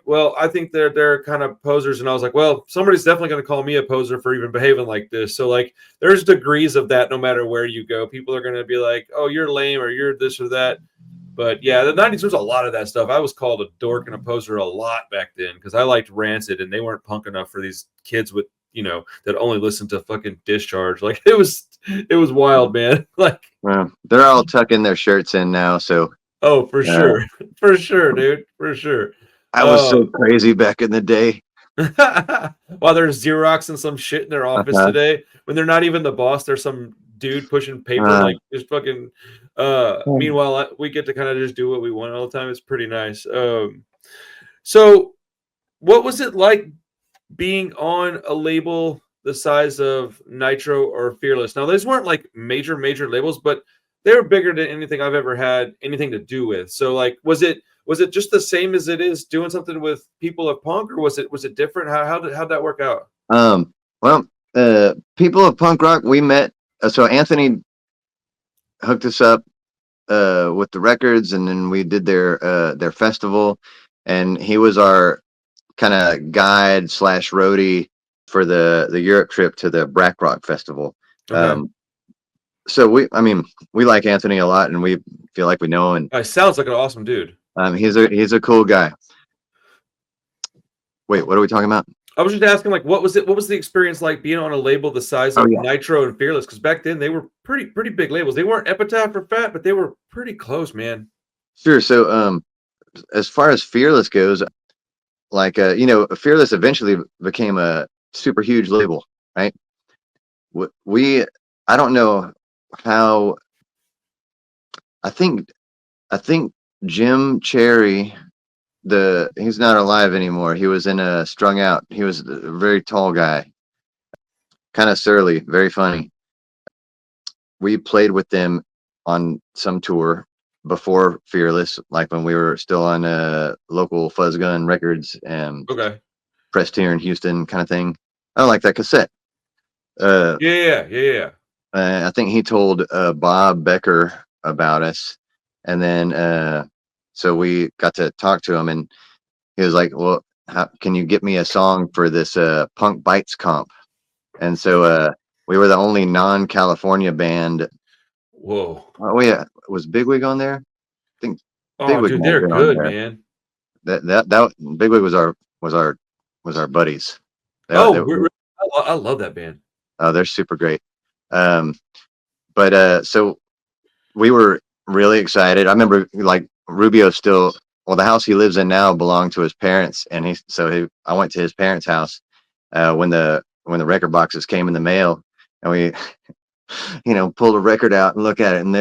well, I think they're kind of posers, and I was like, well, somebody's definitely gonna call me a poser for even behaving like this. So like, there's degrees of that no matter where you go. People are gonna be like, oh, you're lame or you're this or that. But yeah, the '90s was a lot of that stuff. I was called a dork and a poser a lot back then because I liked Rancid and they weren't punk enough for these kids with that only listened to fucking Discharge. Like it was wild, man. Like Well, they're all tucking their shirts in now, so oh, for uh, sure, for sure, dude, for sure. I was so Um, crazy back in the day. while they're Xeroxing some shit in their office Uh-huh. today, when they're not even the boss, there's some dude pushing paper Uh, like just fucking. Meanwhile, we get to kind of just do what we want all the time. It's pretty nice. So what was it like being on a label the size of Nitro or Fearless? Now, those weren't like major labels, but they were bigger than anything I've ever had anything to do with. So, like, was it just the same as it is doing something with People of Punk, or was it different? How'd that work out? um, well, people of punk rock, we met. So Anthony hooked us up with the records, and then we did their festival, and he was our kind of guide slash roadie for the Europe trip to the Brack Rock Festival. Okay, Um, so I mean, we like Anthony a lot, and we feel like we know, and sounds like an awesome dude. he's a cool guy. Wait, what are we talking about? I was just asking, like, what was the experience like being on a label the size Oh of yeah, Nitro and Fearless? Because back then they were pretty big labels. They weren't Epitaph or Fat, but they were pretty close, man. sure. So as far as Fearless goes, like Fearless eventually became a super huge label, right? We I don't know how. I think I think Jim Cherry, he's not alive anymore. He was in a Strung Out. He was a very tall guy, kind of surly, very funny. We played with them on some tour before Fearless, like when we were still on local Fuzz Gun Records and Okay. pressed here in Houston, kind of thing. I don't like that cassette. Uh, Yeah. I think he told Bob Becker about us, and then so we got to talk to him, and he was like, "Well, how can you get me a song for this Punk Bites comp?" And so we were the only non-California band. Whoa. Oh yeah, was Bigwig on there? I think Oh, Bigwig dude, might have they're been on good, there. man. That Bigwig was our buddies. They, Oh, they, I love that band. oh, they're super great. Um, but so we were really excited. I remember like Rubio still. Well, the house he lives in now belonged to his parents, and I went to his parents' house when the record boxes came in the mail, and we pulled a record out and look at it, and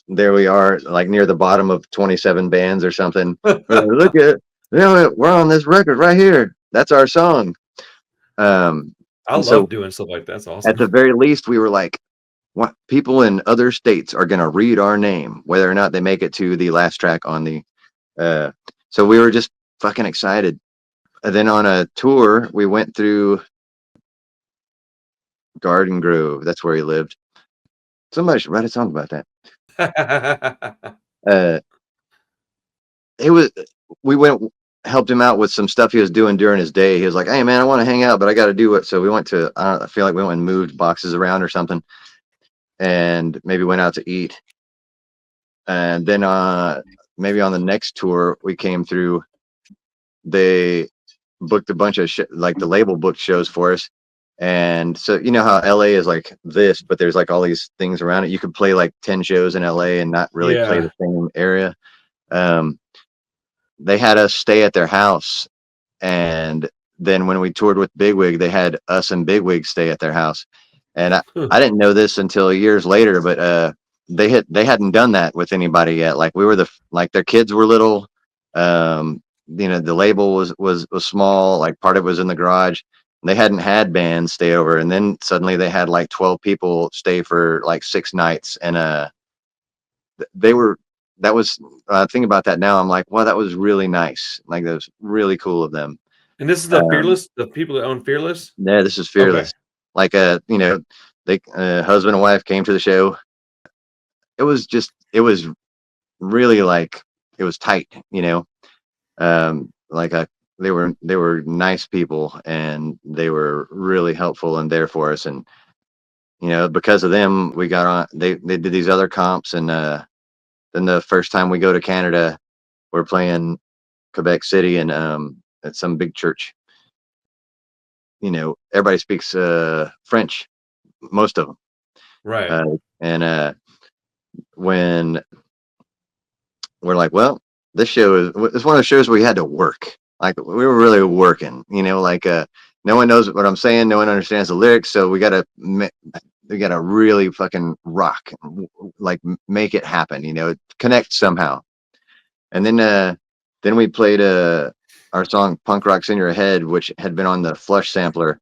there we are, like near the bottom of 27 bands or something. We're like, look at we're on this record right here. That's our song. Um, I and so love doing stuff like that. That's at awesome. the very least, we were like, what people in other states are going to read our name, whether or not they make it to the last track on the. Uh, so we were just fucking excited. And then on a tour, we went through Garden Grove. That's where he lived. Somebody should write a song about that. Uh, he was. We went helped him out with some stuff he was doing during his day. He was like, "Hey man, I want to hang out, but I got to do it." So we went to. I feel like we went and moved boxes around or something, and maybe went out to eat. And then maybe on the next tour we came through, they booked a bunch of like the label booked shows for us. And so you know how LA is like this, but there's like all these things around it. You could play like 10 shows in LA and not really play Yeah. the same area. Um, they had us stay at their house, and then when we toured with Bigwig, they had us and Bigwig stay at their house. And I didn't know this until years later, but they hadn't done that with anybody yet. Like we were like their kids were little. The label was small. Like part of it was in the garage. They hadn't had bands stay over, and then suddenly they had like 12 people stay for like 6 nights, and they were. That was thinking about that now. I'm like, wow, that was really nice. Like that was really cool of them. And this is the Um, Fearless, the people that own Fearless? yeah, this is Okay. fearless. Like they husband and wife came to the show. It was really like it was tight. Like they were nice people and they were really helpful and there for us. And because of them, we got on. They did these other comps, and then the first time we go to Canada, we're playing Quebec City and at some big church. Everybody speaks French, most of them. Right. And when we're like, well, this show it's one of the shows where we had to work. Like we were really working, like no one knows what I'm saying, no one understands the lyrics, so we gotta really fucking rock, like make it happen, connect somehow. And then we played our song "Punk Rock's in Your Head," which had been on the Flush sampler,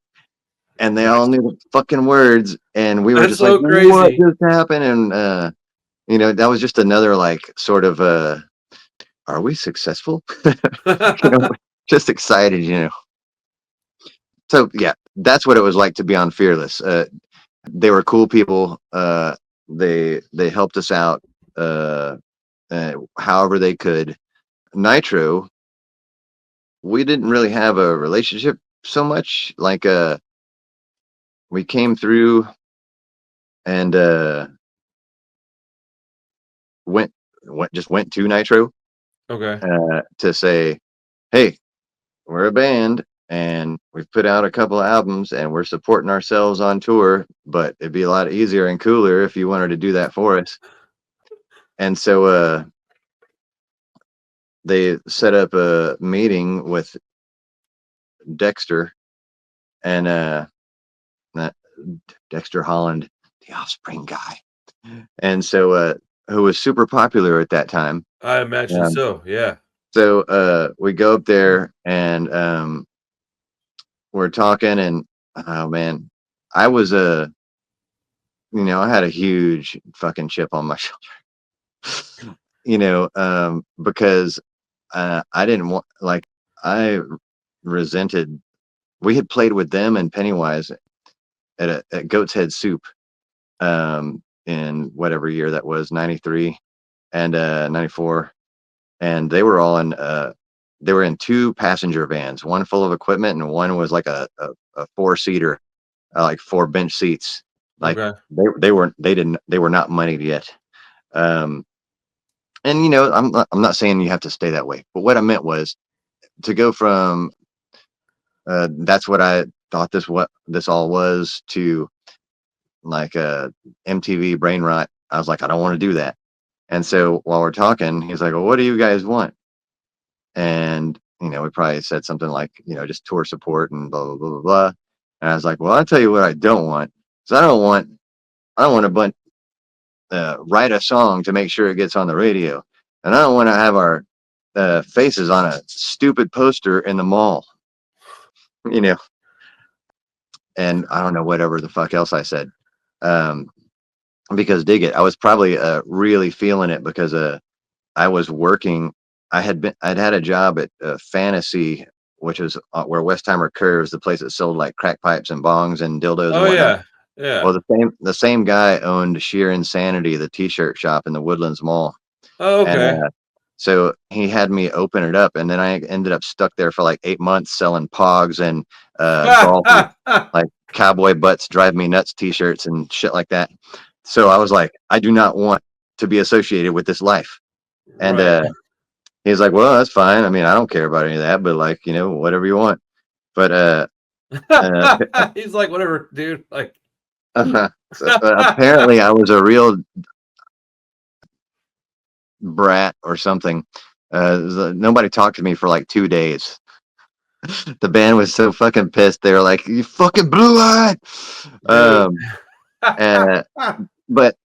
and they all Nice. knew the fucking words, and we were That's just like, so "What crazy. just happened?" And that was just another like sort of are we successful? you know, just excited. So yeah, that's what it was like to be on Fearless. They were cool people. They helped us out however they could. Nitro, we didn't really have a relationship so much. Like we came through and went went to Nitro Okay. to say, hey, we're a band and we've put out a couple of albums and we're supporting ourselves on tour, but it'd be a lot easier and cooler if you wanted to do that for us. And so they set up a meeting with Dexter and not Dexter Holland, the Offspring guy. And so who was super popular at that time. I imagine Um, so. Yeah. so we go up there and we're talking, and oh man, I was I had a huge fucking chip on my shoulder, because I didn't want, like, I resented. We had played with them and Pennywise at Goat's Head Soup in whatever year that was, 93 and 94, and they were in two passenger vans, one full of equipment and one was like a four-seater, like four bench seats. Like Okay. they were not moneyed yet. Um, and I'm not saying you have to stay that way, but what I meant was to go from that's what I thought what this all was to like MTV brain rot. I was like, I don't want to do that. And so while we're talking, he's like, well, what do you guys want? And we probably said something like, just tour support and blah blah blah blah blah. And I was like, well, I'll tell you what I don't want. Because I don't want to write a song to make sure it gets on the radio, and I don't want to have our faces on a stupid poster in the mall, you know. And I don't know whatever the fuck else I said, um, because dig it, I was probably really feeling it because I was working. I'd had a job at Fantasy, which was where Westheimer Curves, the place that sold like crack pipes and bongs and dildos Oh and whatnot. yeah. Yeah. Well, the same guy owned Sheer Insanity, the T-shirt shop in the Woodlands Mall, Oh, and okay. so he had me open it up, and then I ended up stuck there for like 8 months selling Pogs and golf, like cowboy butts drive me nuts T-shirts and shit like that. So I was like, I do not want to be associated with this life. And Right. he's like, well, that's fine. I mean, I don't care about any of that, but like, whatever you want. But uh, He's like, whatever, dude. Like, so, apparently I was a real brat or something. Nobody talked to me for like 2 days. The band was so fucking pissed. They were like, "You fucking blew it." dude. Uh, but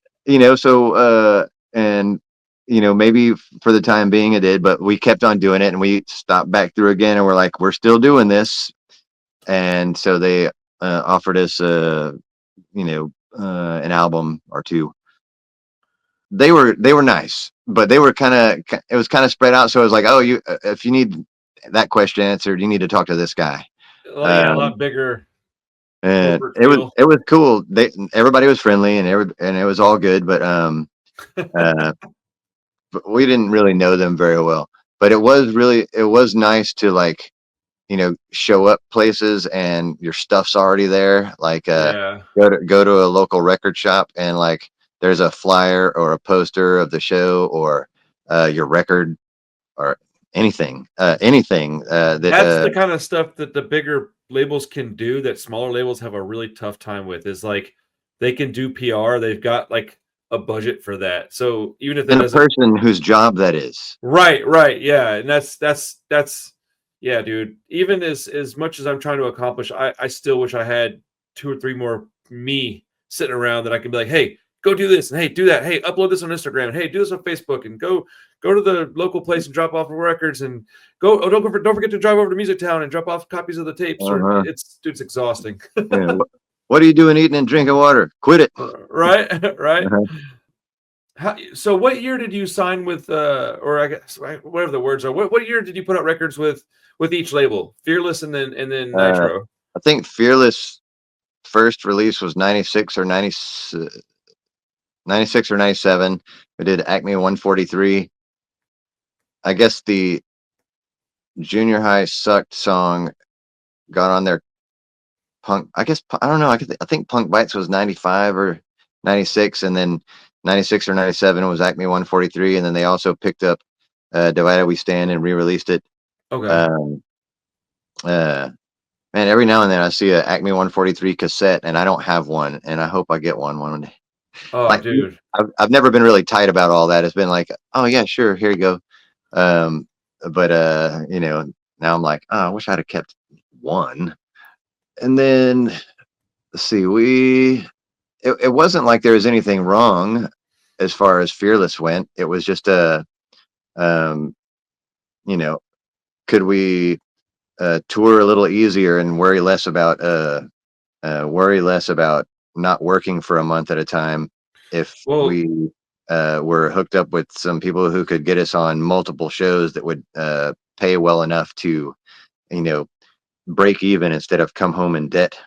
and maybe for the time being it did, but we kept on doing it, and we stopped back through again, and we're like, we're still doing this, and so they offered us an album or two. They were nice, but they were it was kind of spread out. So I was like, oh, you if you need that question answered, you need to talk to this guy. Well, yeah, a Um, lot bigger and corporate it was feel. it was cool. Everybody was friendly, and it was all good. Uh, but we didn't really know them very well. But it was nice to like show up places and your stuff's already there. Like Yeah. go to a local record shop, and like there's a flyer or a poster of the show, or your record, or anything that That's the kind of stuff that the bigger labels can do that smaller labels have a really tough time with. Is like they can do PR. They've got like a budget for that. So even if that and a doesn't person whose job that is. right, right, yeah. And that's yeah, dude. Even as much as I'm trying to accomplish, I still wish I had two or three more me sitting around that I can be like, hey, go do this and hey, do that. Hey, upload this on Instagram. And hey, do this on Facebook and go to the local place and drop off records and don't forget to drive over to Music Town and drop off copies of the tapes. Or Uh-huh. it's dude, it's exhausting. Yeah. What are you doing eating and drinking water? Quit it. Right, right. Uh-huh. So what year did you sign with or I guess whatever the words are, what year did you put out records with each label? Fearless and then Uh, Nitro. I think Fearless first release was 96 or 97. We did Acme 143. I guess the Junior High Sucked song got on their Punk. I guess I don't know. I think Punk Bites was 95 or 96, and then 96 or 97 was Acme 143, and then they also picked up Divided We Stand and re-released it. Okay. Um, uh, Man, every now and then I see a Acme 143 cassette, and I don't have one, and I hope I get one day. Oh, Like dude. I've never been really tight about all that. It's been like, oh yeah, sure, here you go. Um, but now I'm like, oh, I wish I'd have kept one. And then let's see, it wasn't like there was anything wrong as far as Fearless went. It was just um, you know, could we tour a little easier and worry less about not working for a month at a time if Well, we were hooked up with some people who could get us on multiple shows that would pay well enough to, you know, break even instead of come home in debt.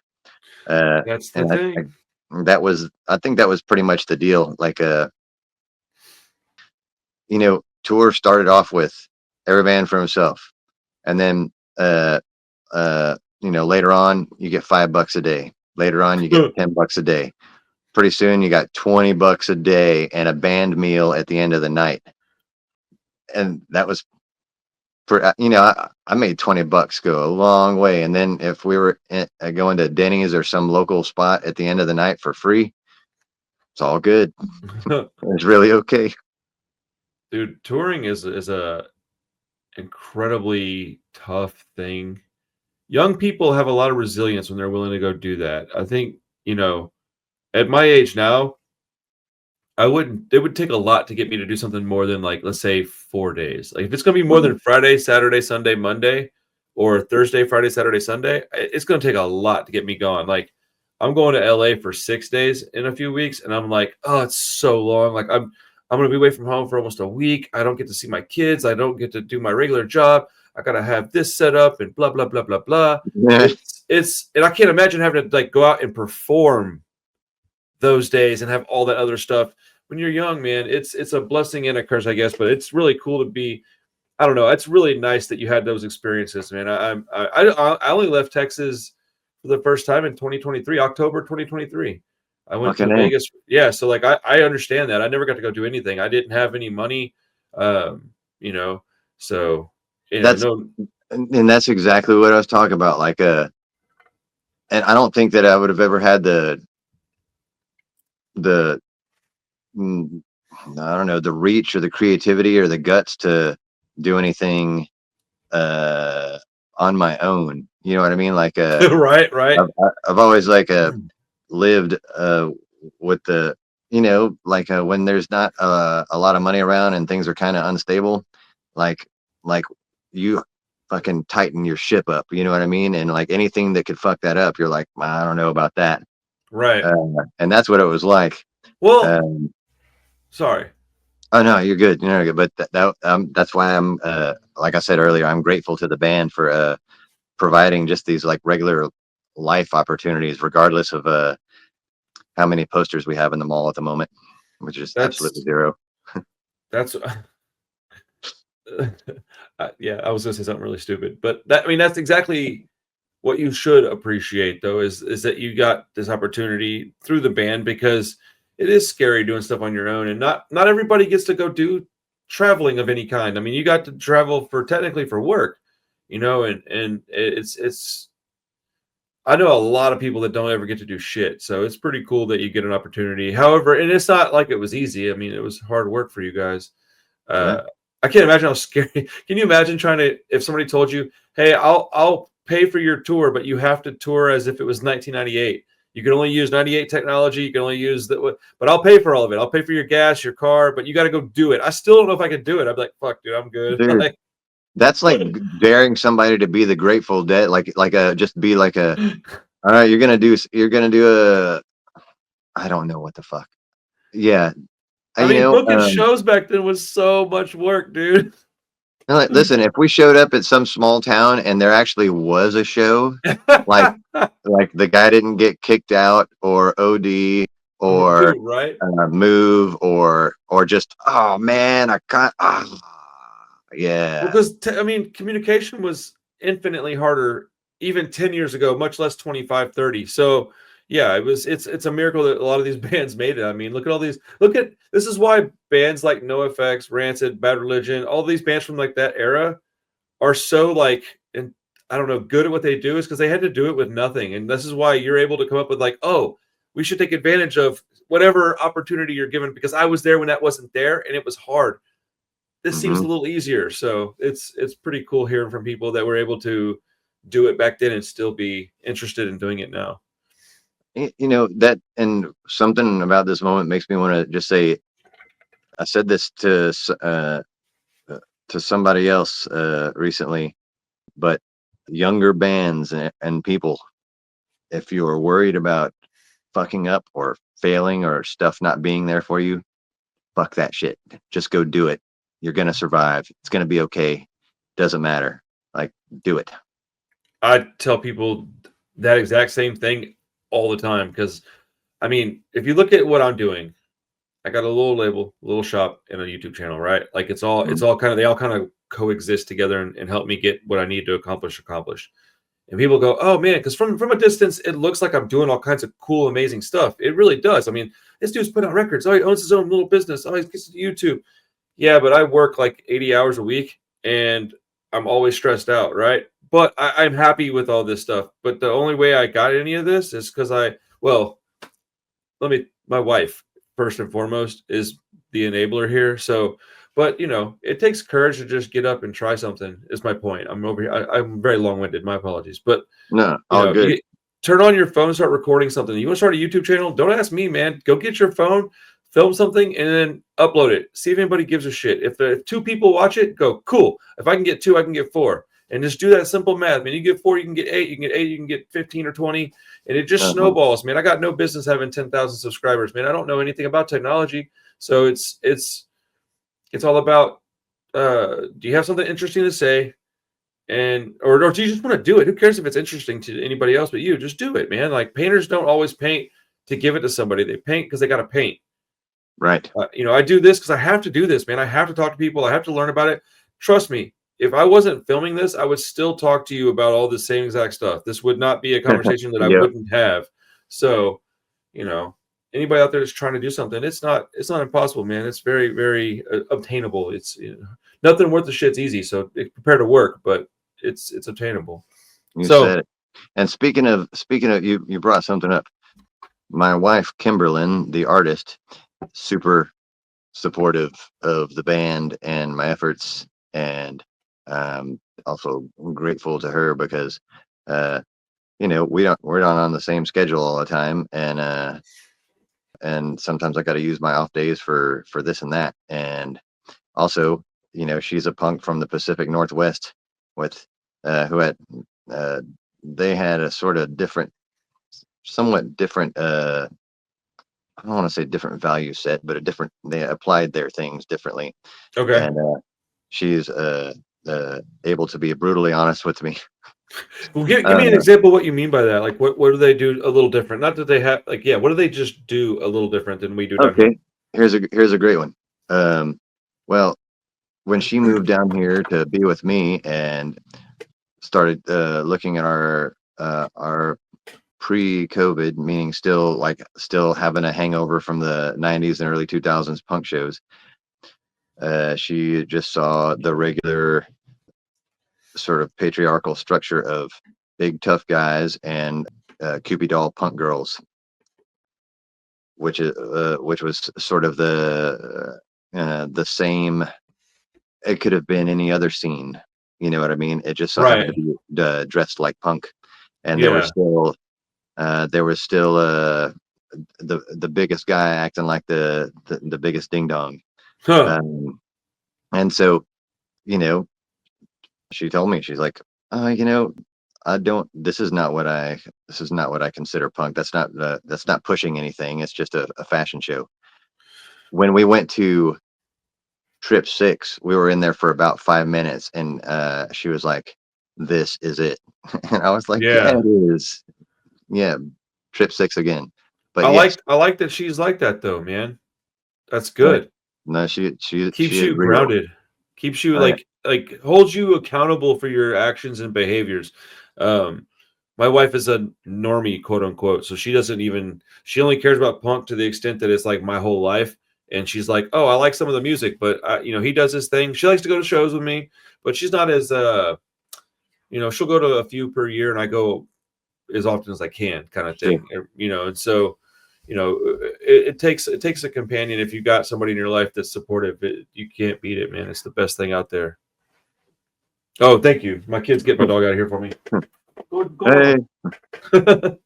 Uh, that's the and thing. I think that was pretty much the deal. Like, tour started off with every man for himself, and then later on you get $5 a day. Later on you get $10 a day. Pretty soon you got $20 a day and a band meal at the end of the night. And that was for I made $20 go a long way. And then if we were going to Denny's or some local spot at the end of the night for free, it's all good. It's really okay. Dude, touring is a incredibly tough thing. Young people have a lot of resilience when they're willing to go do that. I think, at my age now, I wouldn't it would take a lot to get me to do something more than like, let's say 4 days. Like if it's gonna be more than Friday, Saturday, Sunday, Monday, or Thursday, Friday, Saturday, Sunday, it's gonna take a lot to get me going. Like I'm going to LA for 6 days in a few weeks, and I'm like, oh, it's so long. Like I'm gonna be away from home for almost a week. I don't get to see my kids. I don't get to do my regular job. I gotta have this set up and blah blah blah blah blah. Yeah. It's and I can't imagine having to like go out and perform those days and have all that other stuff. When you're young, man, it's a blessing and a curse, I guess. But it's really cool to be. I don't know. It's really nice that you had those experiences, man. I only left Texas for the first time in 2023, October 2023. I went to Fucking A. Vegas. Yeah, so like I understand that. I never got to go do anything. I didn't have any money, you know. So That's no, and that's exactly what I was talking about. Like and I don't think that I would have ever had the mm, I don't know, the reach or the creativity or the guts to do anything on my own. You know what I mean? Like right, right, I've always like lived with the, you know, like when there's not a lot of money around and things are kind of unstable, like like you fucking tighten your ship up, you know what I mean? And like anything that could fuck that up, you're like, I don't know about that. right. And that's what it was like. Well, Um, sorry. oh no, you're good. You're good. But that's why I'm like I said earlier, I'm grateful to the band for providing just these like regular life opportunities, regardless of how many posters we have in the mall at the moment, which is absolutely That's zero. that's yeah. I was gonna say something really stupid, but that I mean that's exactly what you should appreciate though is that you got this opportunity through the band because it is scary doing stuff on your own and not everybody gets to go do traveling of any kind. I mean, you got to travel for technically for work, you know, and it's I know a lot of people that don't ever get to do shit. So it's pretty cool that you get an opportunity. However, and it's not like it was easy. I mean, it was hard work for you guys. Yeah. Uh, I can't imagine how scary. Can you imagine trying to if somebody told you, "Hey, I'll pay for your tour, but you have to tour as if it was 1998. You can only use 98 technology. You can only use the, but I'll pay for all of it. I'll pay for your gas, your car, but you got to go do it." I still don't know if I could do it. I'd be like, "Fuck, dude, I'm good." Dude, Like, that's like daring somebody to be the Grateful Dead, like a just be like a, all right, you're gonna do a, I don't know what the fuck. Yeah, I you mean, know, booking shows back then was so much work, dude. like, listen, if we showed up at some small town and there actually was a show, like like the guy didn't get kicked out or OD or Dude, right? move or just, oh man, I can't. Well, Yeah. because I mean, communication was infinitely harder even 10 years ago, much less 25, 30. So yeah, it's a miracle that a lot of these bands made it. I mean, look at all these this is why bands like NoFX, Rancid, Bad Religion, all these bands from like that era are so like and I don't know, good at what they do is because they had to do it with nothing. And this is why you're able to come up with like, oh, we should take advantage of whatever opportunity you're given because I was there when that wasn't there and it was hard. This seems Hmm. a little easier. So it's pretty cool hearing from people that were able to do it back then and still be interested in doing it now. You know that, and something about this moment makes me want to just say, I said this uh, to somebody else recently, but younger bands and people, if you are worried about fucking up or failing or stuff not being there for you, fuck that shit. Just go do it. You're gonna survive. It's gonna be okay. Doesn't matter. Like, do it. I tell people that exact same thing all the time because I mean, if you look at what I'm doing, I got a little label, a little shop, and a YouTube channel, right? Like it's Mhm. all kind of they all kind of coexist together and help me get what I need to accomplish. And people go, "Oh man," because from a distance, it looks like I'm doing all kinds of cool, amazing stuff. It really does. I mean, this dude's put out records. Oh, he owns his own little business. Oh, he gets to YouTube. Yeah, but I work like 80 hours a week, and I'm always stressed out, right? But I'm happy with all this stuff. But the only way I got any of this is because well, my wife first and foremost is the enabler here. So, but you know, it takes courage to just get up and try something. Is my point. I'm over here. I'm very long winded. My apologies. But No, you all know, good. you turn on your phone, start recording something. You want to start a YouTube channel? Don't ask me, man. Go get your phone, film something, and then upload it. See if anybody gives a shit. If two people watch it, go cool. If I can get two, I can get four. And just do that simple math, man. You get four, you can get eight. You can get eight, you can get 15 or 20, and it just Uh-huh. snowballs, man. I got no business having 10,000 subscribers, man. I don't know anything about technology, so it's all about. Do you have something interesting to say? And or do you just want to do it? Who cares if it's interesting to anybody else but you? Just do it, man. Like painters don't always paint to give it to somebody. They paint because they got to paint. Right. I do this because I have to do this, man. I have to talk to people. I have to learn about it. Trust me, if I wasn't filming this, I would still talk to you about all the same exact stuff. This would not be a conversation that I Yep. wouldn't have. So, anybody out there that's trying to do something, it's not impossible, man. It's very, very obtainable. It's nothing worth the shit's easy. So prepare to work, but it's obtainable. You So said it. And speaking of you brought something up. My wife, Kimberlyn, the artist, super supportive of the band and my efforts, and also grateful to her because we're not on the same schedule all the time, and sometimes I got to use my off days for this and that. And also, she's a punk from the Pacific Northwest with who had they had a sort of somewhat different I don't want to say different value set, but they applied their things differently. okay. And she's able to be brutally honest with me. Well, give Uh, me an example of what you mean by that. Like, what do they do a little different? Not that they have, like, yeah, what do they just do a little different than we do down here? okay, here's a great one. Well, when she moved down here to be with me and started looking at our pre-COVID, meaning still having a hangover from the '90s and early 2000s punk shows, she just saw the regular sort of patriarchal structure of big tough guys and Cupid doll punk girls, which was sort of the same. It could have been any other scene, you know what I mean? It just so happened to Right. be dressed like punk, and Yeah. there was still the biggest guy acting like the biggest ding dong, Huh. um, and so you know she told me, she's like, I don't. This is not what I consider punk. That's not pushing anything. It's just a fashion show. When we went to Trip 6, we were in there for about 5 minutes, and she was like, "This is it," and I was like, "Yeah, Yeah. it is. Yeah, Trip 6 again." I But yes, like I like that she's like that though, man. That's right. good. No, Keeps she is you real. grounded. Keeps you Right. like holds you accountable for your actions and behaviors. Um, my wife is a normie, quote unquote. So she only cares about punk to the extent that it's like my whole life. And she's like, oh, I like some of the music, but he does his thing. She likes to go to shows with me, but she's not as she'll go to a few per year, and I go as often as I can, kind of Sure. thing. And so, it takes a companion. If you got somebody in your life that's supportive, you can't beat it, man. It's the best thing out there. Oh, thank you. My kids get my dog out of here for me. Go Hey. on.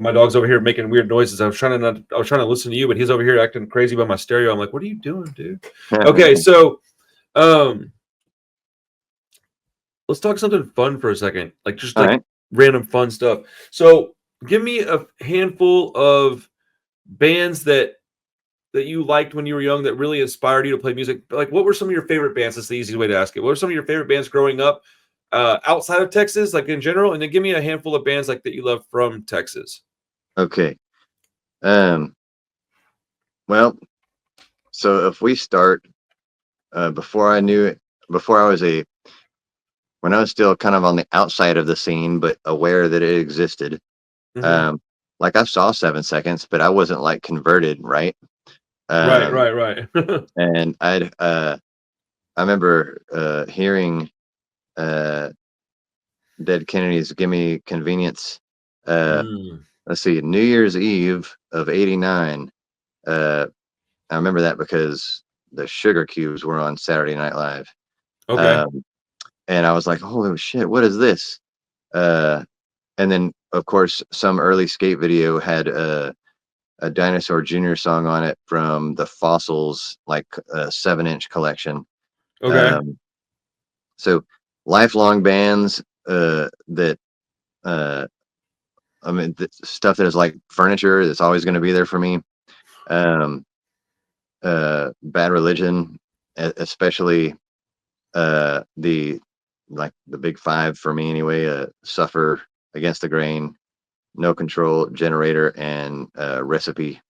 My dog's over here making weird noises. I was trying to listen to you, but he's over here acting crazy by my stereo. I'm like, what are you doing, dude? Okay, so um, let's talk something fun for a second, like just All like right. random fun stuff. So, give me a handful of bands that you liked when you were young that really inspired you to play music. Like, what were some of your favorite bands? That's the easy way to ask it. What were some of your favorite bands growing up, outside of Texas, like in general? And then give me a handful of bands like that you love from Texas. Okay. Um. Well, so if we start before I knew it, before I was a when I was still kind of on the outside of the scene, but aware that it existed. Hmm. Um, like I saw 7 Seconds, but I wasn't like converted, right? Right, Um, right, right. and I remember hearing uh, Dead Kennedy's "Gimme Convenience." Uh, Mm, let's see, New Year's Eve of '89. Uh, I remember that because the Sugar Cubes were on Saturday Night Live, okay, um, and I was like, "Holy shit, what is this?" Uh, and then, of course, some early skate video had a Dinosaur Jr. song on it from the Fossils, like 7-inch collection. okay. Um, so lifelong bands that uh, I mean, stuff that is like furniture that's always going to be there for me. Um, Bad Religion, especially the big five for me anyway. Suffer, Against the Grain, No Control, Generator, and Recipe.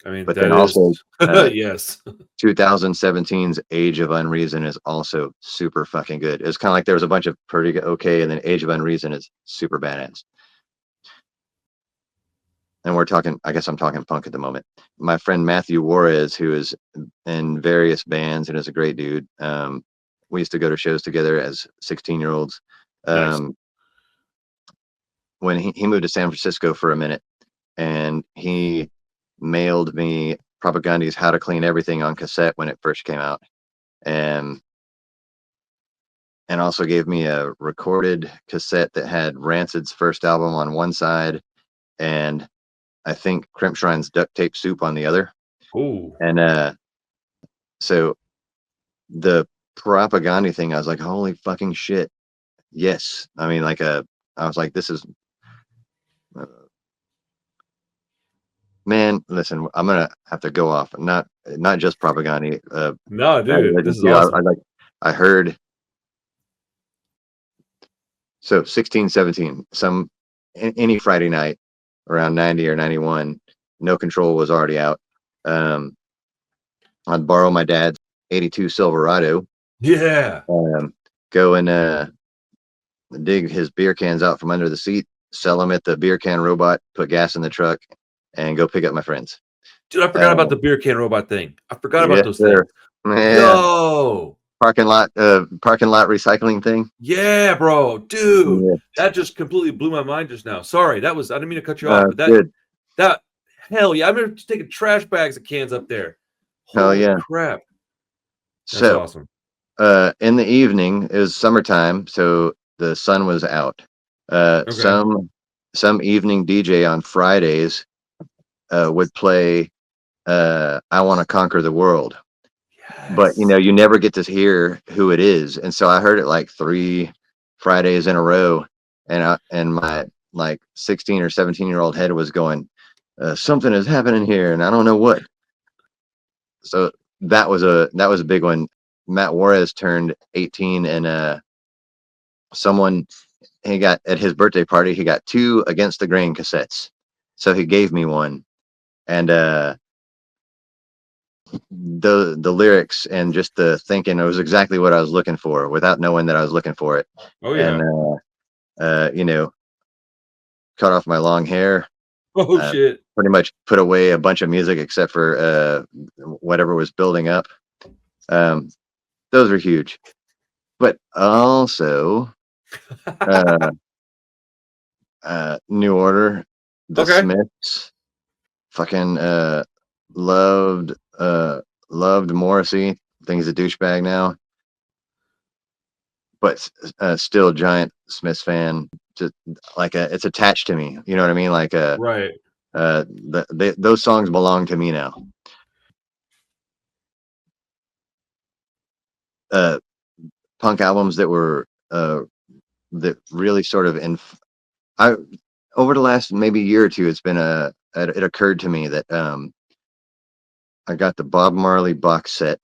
I mean, But that then is also yes. 2017's Age of Unreason is also super fucking good. It's kind of like there was a bunch of pretty okay, and then Age of Unreason is super badass. And we're talking, I guess I'm talking punk at the moment. My friend Matthew Juarez, who is in various bands and is a great dude. We used to go to shows together as 16-year-olds. Nice. When he moved to San Francisco for a minute, and he mailed me Propagandi's How to Clean Everything on cassette when it first came out. And also gave me a recorded cassette that had Rancid's first album on one side and I think Crimpshrine's Duct Tape Soup on the other. Ooh. And so the Propaganda thing, I was like, holy fucking shit. Yes. I mean, like, I was like, this is, man, listen, I'm going to have to go off. Not just Propaganda. No, dude, this is I awesome. like, I heard, so 16, 17, any Friday night around 90 or 91, No Control was already out. I'd borrow my dad's 82 Silverado, Yeah. go and dig his beer cans out from under the seat, sell them at the beer can robot, put gas in the truck, and go pick up my friends. Dude, I forgot about the beer can robot thing. I forgot about Yes, those sir. things. Yeah. Yo. Parking lot recycling thing. Yeah, bro. Dude, Yeah. that just completely blew my mind just now. Sorry, I didn't mean to cut you off, but Good. that hell yeah. I remember just taking trash bags of cans up there. Hell Holy yeah. crap. That's So, awesome. in the evening, it was summertime, so the sun was out. Okay. Some evening DJ on Fridays would play I Want to Conquer the World. But Yes. you never get to hear who it is. And so I heard it like 3 Fridays in a row, and my like 16 or 17-year-old head was going, something is happening here and I don't know what. So that was a big one. Matt Juarez turned 18, and someone, he got at his birthday party, he got 2 Against the Grain cassettes. So he gave me one, and the lyrics and just the thinking, it was exactly what I was looking for without knowing that I was looking for it. Oh And yeah. cut off my long hair, Oh shit. pretty much put away a bunch of music except for whatever was building up. um, those are huge. But also uh, New Order, the Okay. Smiths, fucking loved loved Morrissey. I think he's a douchebag now, but still giant Smiths fan. Just like it's attached to me. You know what I mean? Like Right. those songs belong to me now. Uh, Punk albums that were that really sort of I over the last maybe year or two, it's been it occurred to me that I got the Bob Marley box set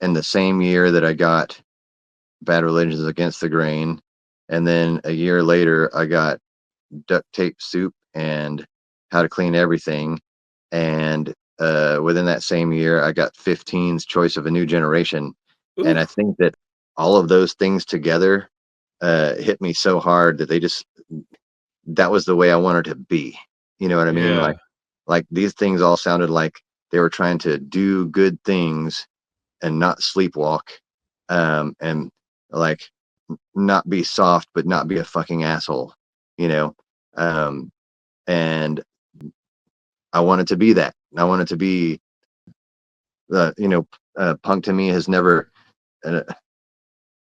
in the same year that I got Bad Religions Against the Grain, and then a year later I got Duct Tape Soup and How to Clean Everything, and within that same year I got 15's Choice of a New Generation. And I Oof. think that all of those things together hit me so hard that that was the way I wanted to be. You know what I mean? Yeah. Like these things all sounded like they were trying to do good things and not sleepwalk, and like not be soft but not be a fucking asshole, you know. Um, and I wanted to be that. I wanted to be punk to me has never. Uh,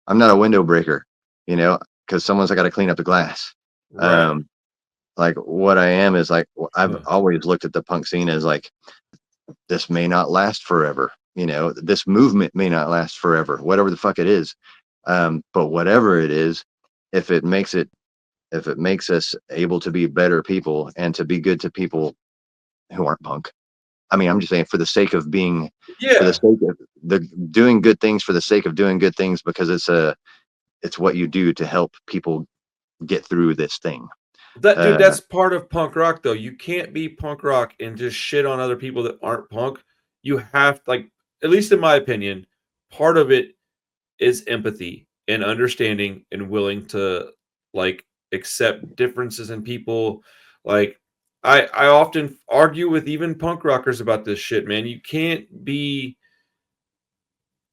I'm not a window breaker, because someone's got to clean up the glass. Right. Um, like what I am is like I've Huh. always looked at the punk scene as like this may not last forever. This movement may not last forever, whatever the fuck it is. But whatever it is, if it makes it, if it makes us able to be better people and to be good to people who aren't punk. I mean, I'm just saying for the sake of being, for the Yeah. sake of the doing good things for the sake of doing good things, because it's what you do to help people get through this thing. That dude, Uh, that's part of punk rock though. You can't be punk rock and just shit on other people that aren't punk. You have like, at least in my opinion, part of it is empathy and understanding and willing to like accept differences in people. Like I often argue with even punk rockers about this shit, man. You can't be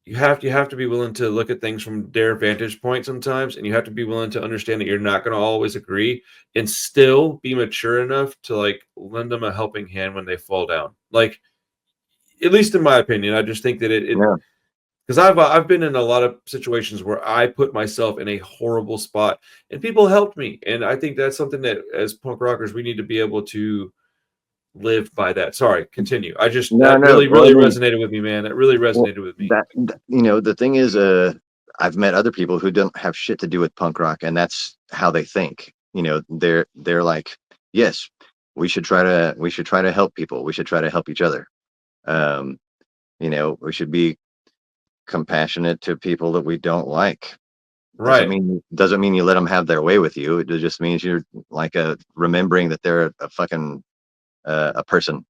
you have to be willing to look at things from their vantage point sometimes, and you have to be willing to understand that you're not going to always agree and still be mature enough to like lend them a helping hand when they fall down. Like, at least in my opinion, I just think that it yeah, because I've been in a lot of situations where I put myself in a horrible spot and people helped me, and I think that's something that as punk rockers we need to be able to live by that. Sorry, continue. I just no, that no. really Well, I really mean, resonated with me, man. That really well, resonated with me. the thing is, I've met other people who don't have shit to do with punk rock, and that's how they think. They're like, yes, we should try to help people. We should try to help each other. Um, we should be compassionate to people that we don't like. Doesn't Right. mean doesn't mean you let them have their way with you. It just means you're like remembering that they're a fucking a person.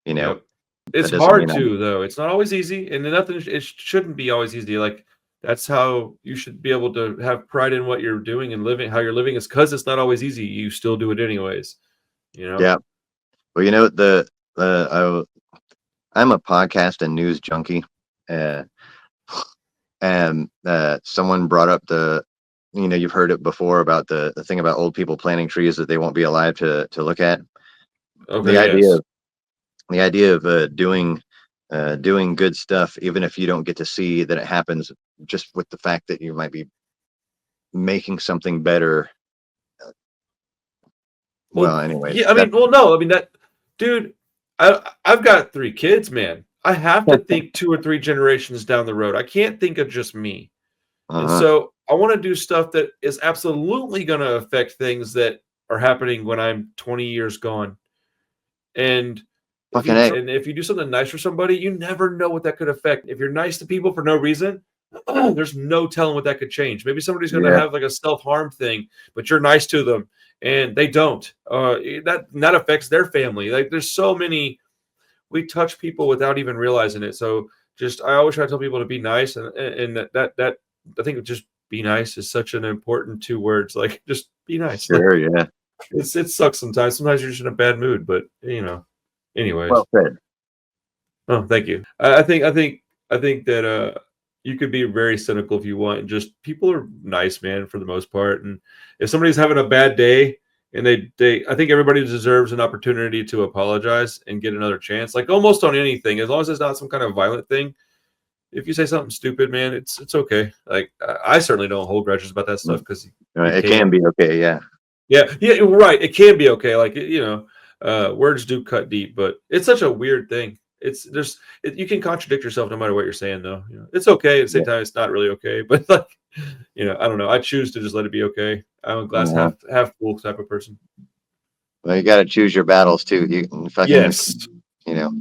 You know Yep. It's that doesn't mean hard I'm to though. It's not always easy, and nothing. It shouldn't be always easy. Like that's how you should be able to have pride in what you're doing and living. How you're living is because it's not always easy. You still do it anyways. You know. yeah. Well, the I'm a podcast and news junkie, uh, and someone brought up you've heard it before about the thing about old people planting trees that they won't be alive to look at. The Okay. idea Yes. of the idea of doing good stuff, even if you don't get to see that it happens, just with the fact that you might be making something better. Well, Well, anyways, yeah. I mean, that's well, no. I mean that, dude. I've got 3 kids, man. I have to think 2 or 3 generations down the road. I can't think of just me. And uh so I want to do stuff that is absolutely going to affect things that are happening when I'm 20 years gone. And fucking A. if you do something nice for somebody, you never know what that could affect. If you're nice to people for no reason, there's no telling what that could change. Maybe somebody's going to Yeah, have like a self-harm thing, but you're nice to them and they don't. That affects their family. Like there's so many we touch people without even realizing it. So just I always try to tell people to be nice, and that I think just be nice is such an important 2 words. Like just be nice. Like sure, yeah. it sucks sometimes. Sometimes you're just in a bad mood, but anyways. Well said. Oh, thank you. I think that you could be very cynical if you want. And just people are nice, man, for the most part. And if somebody's having a bad day, and they I think everybody deserves an opportunity to apologize and get another chance. Like almost on anything, as long as it's not some kind of violent thing. If you say something stupid, man, it's okay. Like I certainly don't hold grudges about that stuff Mm. because you It can can't. be okay, yeah. Yeah, yeah, right. It can be okay. Like words do cut deep, but it's such a weird thing. You can contradict yourself no matter what you're saying, though. It's okay. At the same Yeah. time, it's not really okay. But like, I don't know. I choose to just let it be okay. I'm a glass Uh-huh. half full type of person. Well, you got to choose your battles too. You can fucking, Yes, you know,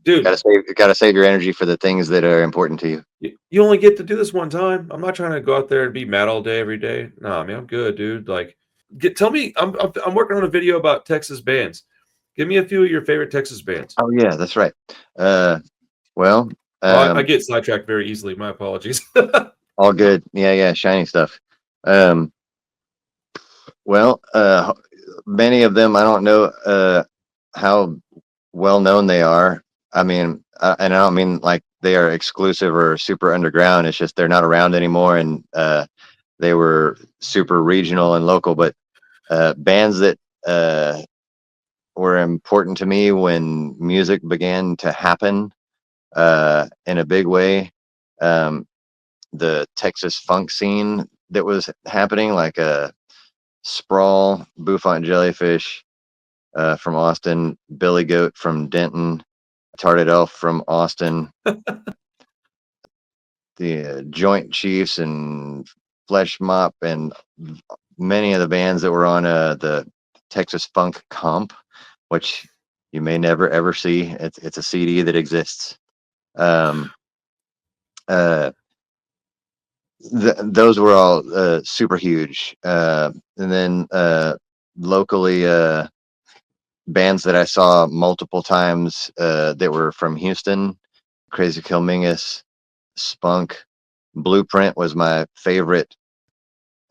dude. gotta save your energy for the things that are important to you. You only get to do this one time. I'm not trying to go out there and be mad all day every day. Nah, man, I'm good, dude. Like, tell me. I'm working on a video about Texas bands. Give me a few of your favorite Texas bands. Oh yeah, that's right. Uh, well, Oh, I um, get sidetracked very easily. My apologies. all good. Yeah, yeah, shiny stuff. Um, well, many of them I don't know how well known they are. I mean, and I don't mean like they are exclusive or super underground. It's just they're not around anymore, and they were super regional and local. But bands that uh, were important to me when music began to happen in a big way. Um, the Texas funk scene that was happening, like Sprawl, Bouffant Jellyfish from Austin, Billy Goat from Denton, Tarted Elf from Austin, the Joint Chiefs and Flesh Mop, and many of the bands that were on the Texas Funk Comp, which you may never ever see. It's a CD that exists. Um, uh, those were all super huge. And then locally bands that I saw multiple times that were from Houston. Crazy Kilmingus, Spunk, Blueprint was my favorite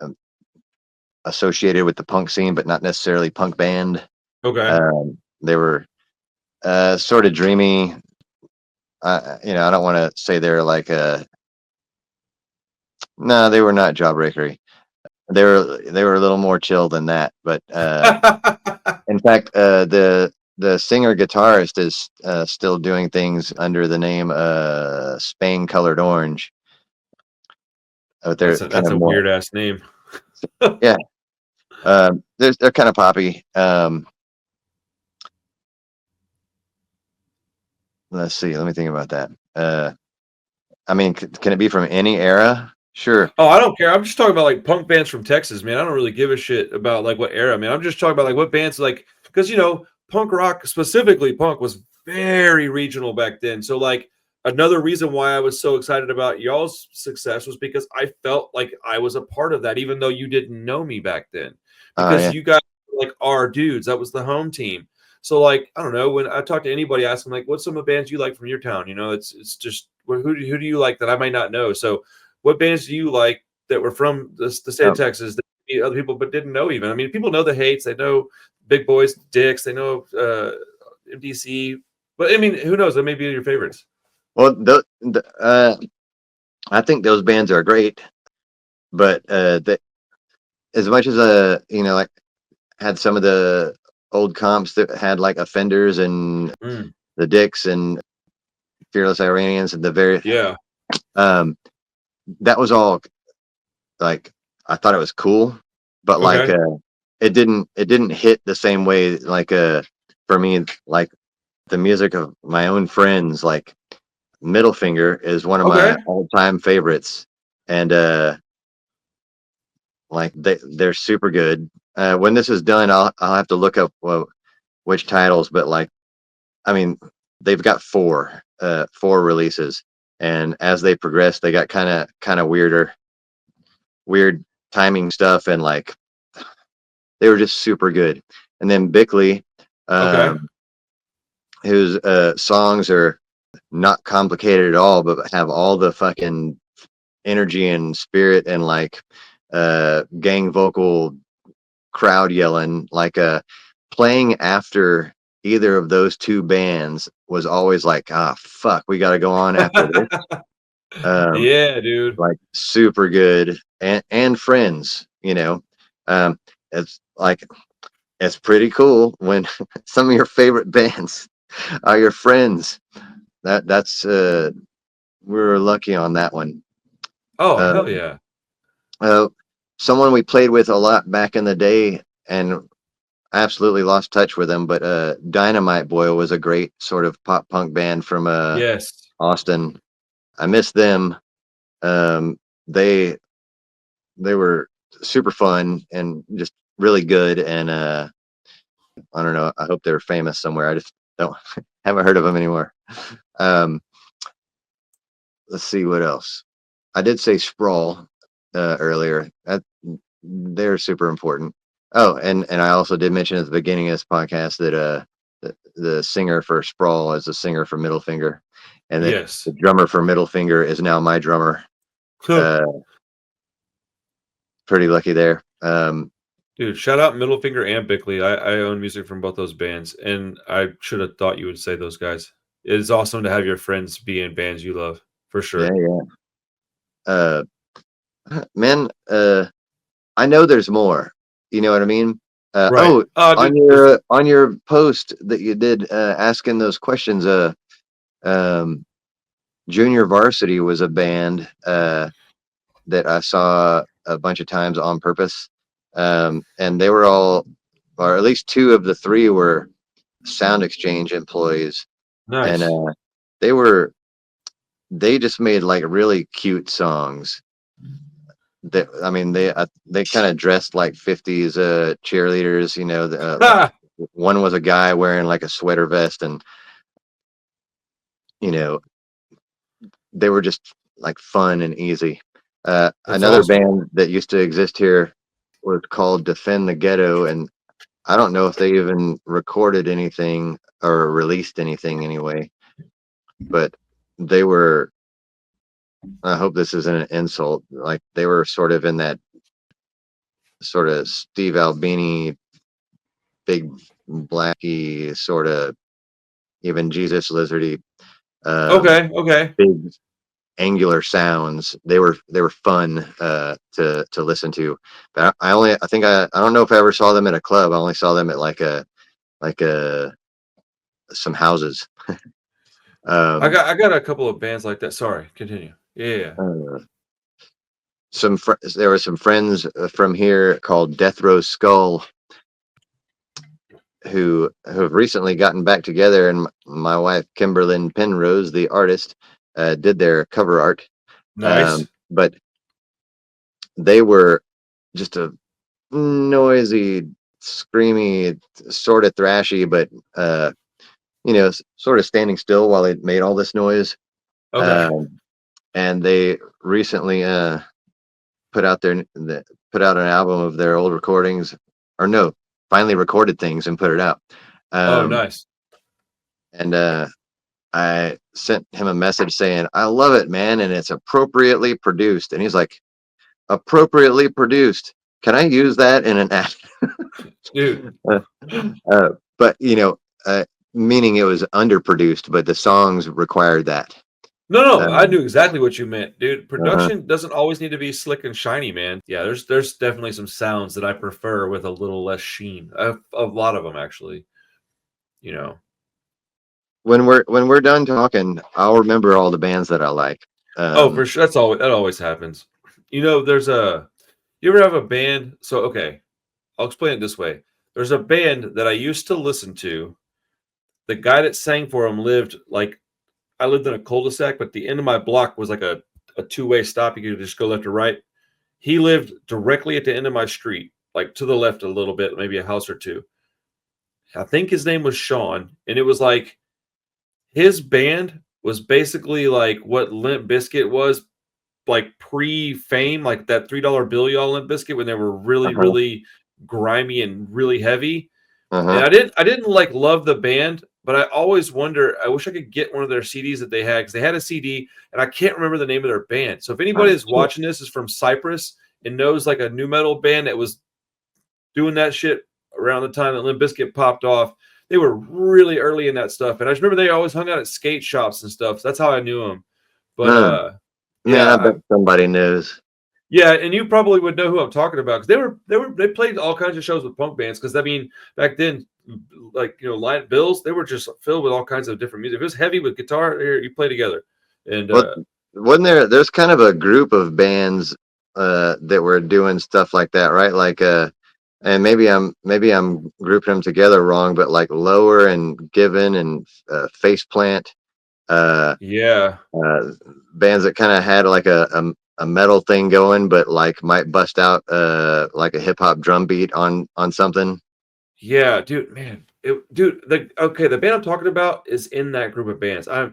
um, associated with the punk scene, but not necessarily punk band. Okay. They were sort of dreamy. You know, I don't want to say they're like no, they were not jawbreakery. They were a little more chill than that. But in fact, the singer guitarist is still doing things under the name Spain Colored Orange. They're kind That's of a more, weird ass name. yeah. They're kind of poppy. Let's see. Let me think about that. I mean, can it be from any era? Sure. Oh, I don't care. I'm just talking about like punk bands from Texas, man. I don't really give a shit about like what era, man. I'm just talking about like what bands like because punk rock, specifically punk, was very regional back then. So like another reason why I was so excited about y'all's success was because I felt like I was a part of that, even though you didn't know me back then. Because Yeah. you guys were like our dudes. That was the home team. So like I don't know, when I talk to anybody, I ask them like, what's some of the bands you like from your town? It's just who do you like that I might not know? So what bands do you like that were from the state of Um, Texas that other people but didn't know even? I mean, people know the Hates, they know Big Boys, Dicks, they know MDC, but I mean, who knows? That may be your favorites. well, I think those bands are great, but as much as like had some of the old comps that had like Offenders and Mm, the Dicks and Fearless Iranians and the very yeah. um that was all like I thought it was cool, but like Okay. it didn't hit the same way like for me like the music of my own friends like Middle Finger is one of Okay. my all-time favorites, and like they're super good. When this is done, I'll have to look up which titles, but like I mean, they've got four releases, and as they progress, they got kind of weird timing stuff, and like they were just super good. And then Bickley, Okay. um, whose songs are not complicated at all, but have all the fucking energy and spirit and like gang vocal crowd yelling like playing after either of those two bands was always like fuck, we got to go on after this. um Yeah, dude. like super good, and friends, um it's like it's pretty cool when some of your favorite bands are your friends. That's we were lucky on that one. Oh, uh, hell yeah. uh Someone we played with a lot back in the day and absolutely lost touch with them, but Dynamite Boy was a great sort of pop punk band from Yes. Austin. I miss them. um they they were super fun and just really good, and I don't know, I hope they're famous somewhere. I just don't haven't heard of them anymore. um let's see what else. I did say Sprawl earlier. They're super important. Oh, and I also did mention at the beginning of this podcast that the singer for Sprawl is the singer for Middle Finger, and that Yes. the drummer for Middle Finger is now my drummer. Uh, Pretty lucky there. Dude, shout out Middle Finger and Bickley. I own music from both those bands, and I should have thought you would say those guys. It is awesome to have your friends be in bands you love, for Yeah, sure. yeah. Uh, man, I know there's more. You know what I mean? Right. Oh, Dude, on your post that you did asking those questions, um, Junior Varsity was a band that I saw a bunch of times on purpose, and they were all, or at least two of the three, were Sound Exchange employees, and nice. they were they just made like really cute songs. That I mean, they kind of dressed like 50s cheerleaders. Ha! One was a guy wearing like a sweater vest, and you know they were just like fun and easy. That's Another awesome. band that used to exist here was called Defend the Ghetto, and I don't know if they even recorded anything or released anything anyway, but they were, I hope this isn't an insult, like they were sort of in that sort of Steve Albini, big blacky sort of, even Jesus Lizardy, Okay, okay. big angular sounds. They were fun to listen to. But I think I don't know if I ever saw them at a club. I only saw them at like a some houses. Um, I got a couple of bands like that. Sorry, continue. Yeah. uh, there were some friends from here called Death Row Skull who have recently gotten back together, and my wife Kimberlyn Penrose, the artist, did their cover art. Nice. But they were just a noisy, screamy, sort of thrashy, but sort of standing still while they made all this noise. Okay. Um, and they recently put out put out an album of their old recordings, or no, finally recorded things and put it out. Oh, Um, nice. and I sent him a message saying, "I love it, man, and it's appropriately produced." And he's like, "Appropriately produced? Can I use that in an ad?" Dude. uh, but meaning it was underproduced, but the songs required that. No, no, I Um, knew exactly what you meant, dude. uh-huh. Production doesn't always need to be slick and shiny, man. Yeah, there's definitely some sounds that I prefer with a little less sheen. A lot of them actually, you know. When we're done talking, I'll remember all the bands that I like. Oh, for Um, sure. That always happens. You know, there's a you ever have a band? So okay, I'll explain it this way. There's a band that I used to listen to. The guy that sang for him lived like I lived in a cul-de-sac, but the end of my block was like a two-way stop. You could just go left or right. He lived directly at the end of my street, like to the left a little bit, maybe a house or two. I think his name was Sean, and it was like his band was basically like what Limp Bizkit was, like pre-fame, like that $3 bill y'all Limp Bizkit when they were really, uh-huh, really grimy and really heavy. And uh-huh. I didn't like love the band, but I always wonder. I wish I could get one of their CDs that they had because they had a CD, and I can't remember the name of their band. So if anybody Oh, is shit. watching this is from Cyprus and knows like a new metal band that was doing that shit around the time that Limp Bizkit popped off, they were really early in that stuff. And I just remember they always hung out at skate shops and stuff. So that's how I knew them. But Huh. Man, yeah, I bet somebody knows. yeah, and you probably would know who I'm talking about because they played all kinds of shows with punk bands because I mean back then, like light bills, they were just filled with all kinds of different music. If it was heavy with guitar, here you play together, and Well, wasn't there's kind of a group of bands that were doing stuff like that, right? Like and maybe I'm grouping them together wrong, but like Lower and Given and Faceplant, uh, yeah, uh, bands that kind of had like a metal thing going, but like might bust out like a hip hop drum beat on something. yeah, dude, man, the band I'm talking about is in that group of bands. I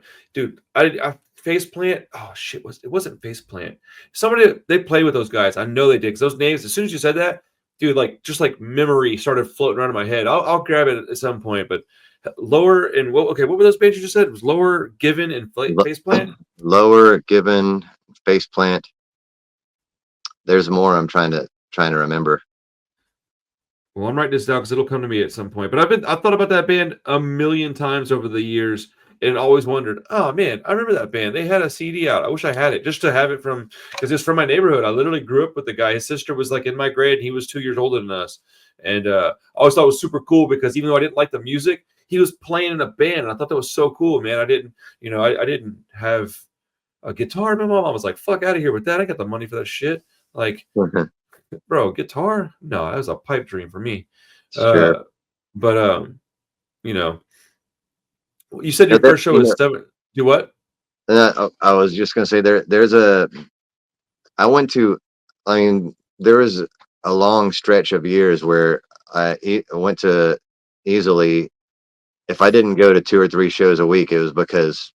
Faceplant. Oh shit, it wasn't Faceplant. Somebody they played with those guys. I know they did because those names. As soon as you said that, dude, like just like memory started floating around in my head. I'll grab it at some point. But Lower and what were those bands you just said? It was Lower, Given, and Lo- Faceplant. Lower, Given, Faceplant. There's more I'm trying to remember. Well, I'm writing this down because it'll come to me at some point. But I've thought about that band a million times over the years and always wondered, oh man, I remember that band. They had a CD out. I wish I had it just to have it from because it's from my neighborhood. I literally grew up with the guy. His sister was like in my grade, and he was 2 years older than us. And I always thought it was super cool because even though I didn't like the music, he was playing in a band. And I thought that was so cool, man. I didn't have a guitar. My mom was like, fuck out of here with that. I got the money for that shit. Like, bro, guitar? No, that was a pipe dream for me. Sure. Uh, but you know, you said Yeah, your first show is seven. Do what? I was just gonna say I went to, I mean, there was a long stretch of years where went to easily, if I didn't go to 2 or 3 shows a week, it was because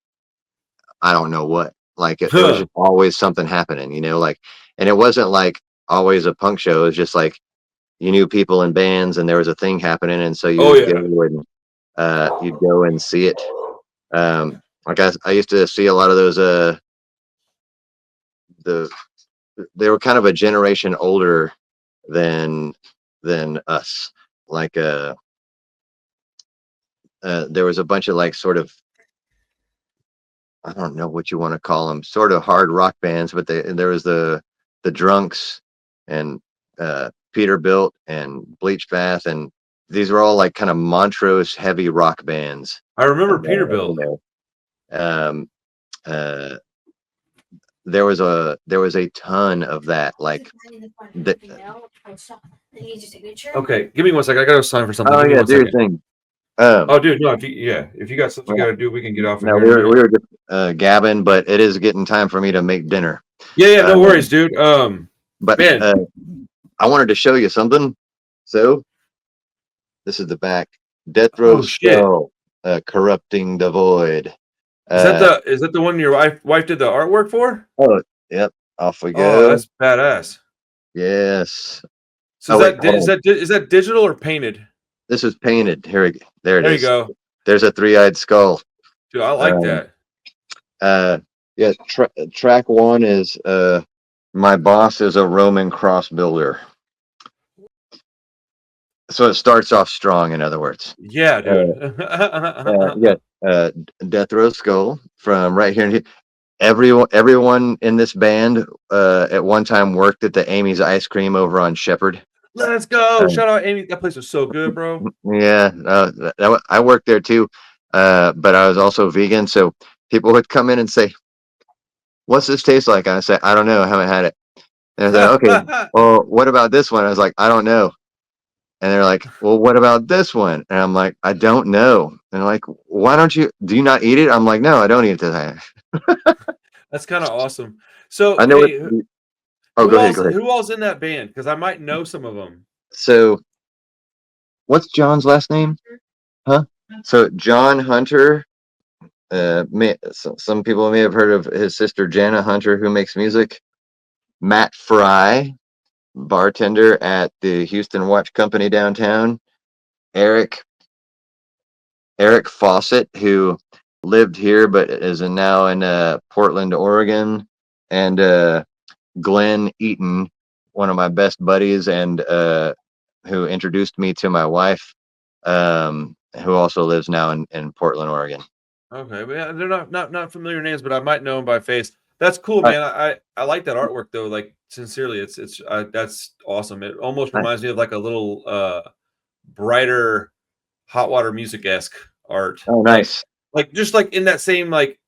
I don't know what. Like it was Huh. just always something happening, like, and it wasn't like always a punk show. It was just like, you knew people in bands and there was a thing happening, and so Oh yeah. you'd go and see it. Like I used to see a lot of those. The They were kind of a generation older than us. Like there was a bunch of like sort of, I don't know what you want to call them, sort of hard rock bands, but there was the Drunks and Peterbilt and Bleach Bath, and these were all like kind of Montrose heavy rock bands. I remember You Peterbilt. know, um, uh, there was a ton of that. Like the, Okay, give me 1 second. I gotta sign for something. oh Give me yeah, one do your second. thing. Um, Oh, dude, no. If you got stuff you well, gotta do, we can get off of no, here in a we minute. were just gabbing, but it is getting time for me to make dinner. Yeah, yeah, no worries, Um, dude. but Man. I wanted to show you something. So this is the back. Death Row Oh shit. Skull, Corrupting the Void. Is that the one your wife did the artwork for? Oh, yep. Off we Oh, go. that's badass. Yes. So Oh wait, hold is on. that digital or painted? This is painted. There it There you is. go. There's a three-eyed skull. Dude, I like Um, that. yeah. Track one is my boss is a Roman cross builder. So it starts off strong. In other words. Yeah, dude. Yeah. Death Row Skull from right here. Everyone in this band at one time worked at the Amy's Ice Cream over on Shepherd. Let's go. Um, Shout out Amy. That place was so good, bro. yeah, I worked there too, but I was also vegan. So people would come in and say, "What's this taste like?" And I say, "I don't know. I haven't had it." And I said, "Okay, well, what about this one?" I was like, "I don't know." And they're like, "Well, what about this one?" And I'm like, "I don't know." And they're like, "Why don't you? Do you not eat it?" I'm like, "No, I don't eat it." That's kind of awesome. So, I know it. hey, Oh, go ahead. Go ahead. who all's in that band? Because I might know some of them. So, what's John's last name? Huh? So John Hunter, some people may have heard of his sister Jana Hunter, who makes music. Matt Fry, bartender at the Houston Watch Company downtown. Eric Fawcett, who lived here but is now in Portland, Oregon, and Glenn Eaton, one of my best buddies, and who introduced me to my wife, who also lives now in Portland, Oregon. Okay, but yeah, they're not familiar names, but I might know them by face. That's cool, I, man. I like that artwork though. Like sincerely, it's that's awesome. It almost I, reminds me of like a little brighter hot water music esque art. oh, nice. Like just like in that same like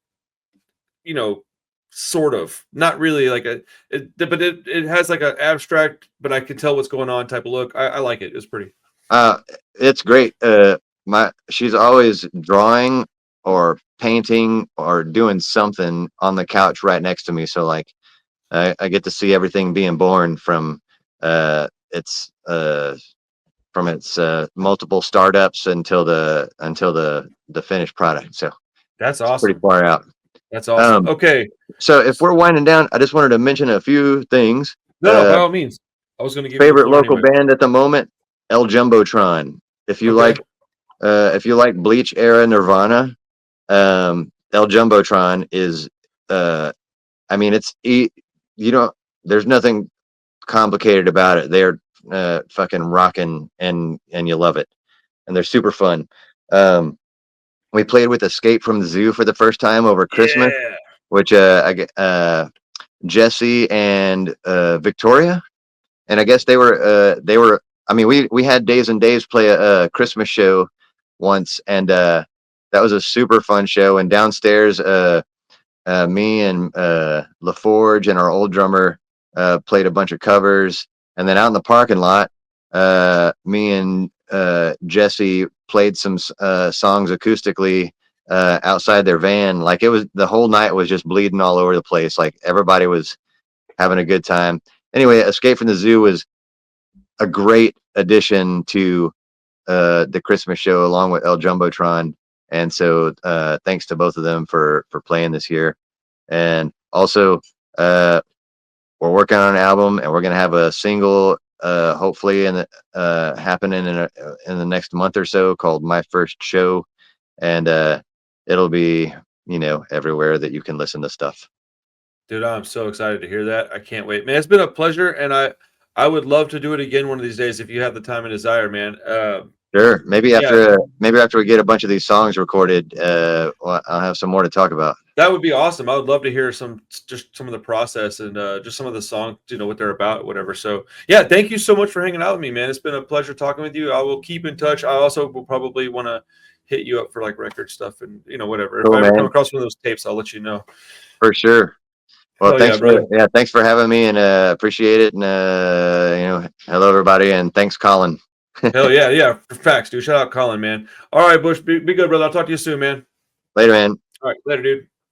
you know sort of not really like but it has like an abstract, but I can tell what's going on type of look. I like it. It's pretty. Uh, it's great. She's always drawing or painting or doing something on the couch right next to me. So like, I get to see everything being born from its multiple startups until the finished product. So That's it's pretty awesome. far out. That's awesome. Um, Okay. so if we're winding down, I just wanted to mention a few things. No, by all means. I was going to give you the Favorite floor local anyway. band at the moment, El Jumbotron. If you Okay. like Bleach era Nirvana, El Jumbotron is I mean you don't there's nothing complicated about it. They're fucking rocking, and you love it, and they're super fun. We played with Escape from the Zoo for the first time over Christmas, Yeah. which Jesse and Victoria, and I guess they were. I mean, we had Days and Days play a Christmas show once, and that was a super fun show. And downstairs, me and LaForge and our old drummer played a bunch of covers, and then out in the parking lot, me and Jesse played some songs acoustically outside their van. Like it was the whole night was just bleeding all over the place. Like everybody was having a good time. Anyway, Escape from the Zoo was a great addition to the Christmas show along with El Jumbotron. And so thanks to both of them for playing this year. And also we're working on an album, and we're going to have a single hopefully happening in the next month or so, called My First Show, and it'll be everywhere that you can listen to stuff. Dude, I'm so excited to hear that. I can't wait, man. It's been a pleasure, and I would love to do it again one of these days if you have the time and desire, man. Sure. Maybe Yeah, after we get a bunch of these songs recorded, I'll have some more to talk about. that would be awesome. I would love to hear just some of the process and just some of the songs, what they're about, whatever. So, yeah, thank you so much for hanging out with me, man. It's been a pleasure talking with you. I will keep in touch. I also will probably want to hit you up for like record stuff and whatever. If Cool, I ever come man. across one of those tapes, I'll let you know. For sure. Well, Hell yeah, brother. thanks for having me, and appreciate it. And hello everybody, and thanks, Colin. Hell yeah, yeah. Facts, dude. Shout out Colin, man. All right, Bush. Be good, brother. I'll talk to you soon, man. Later, man. All right, later, dude.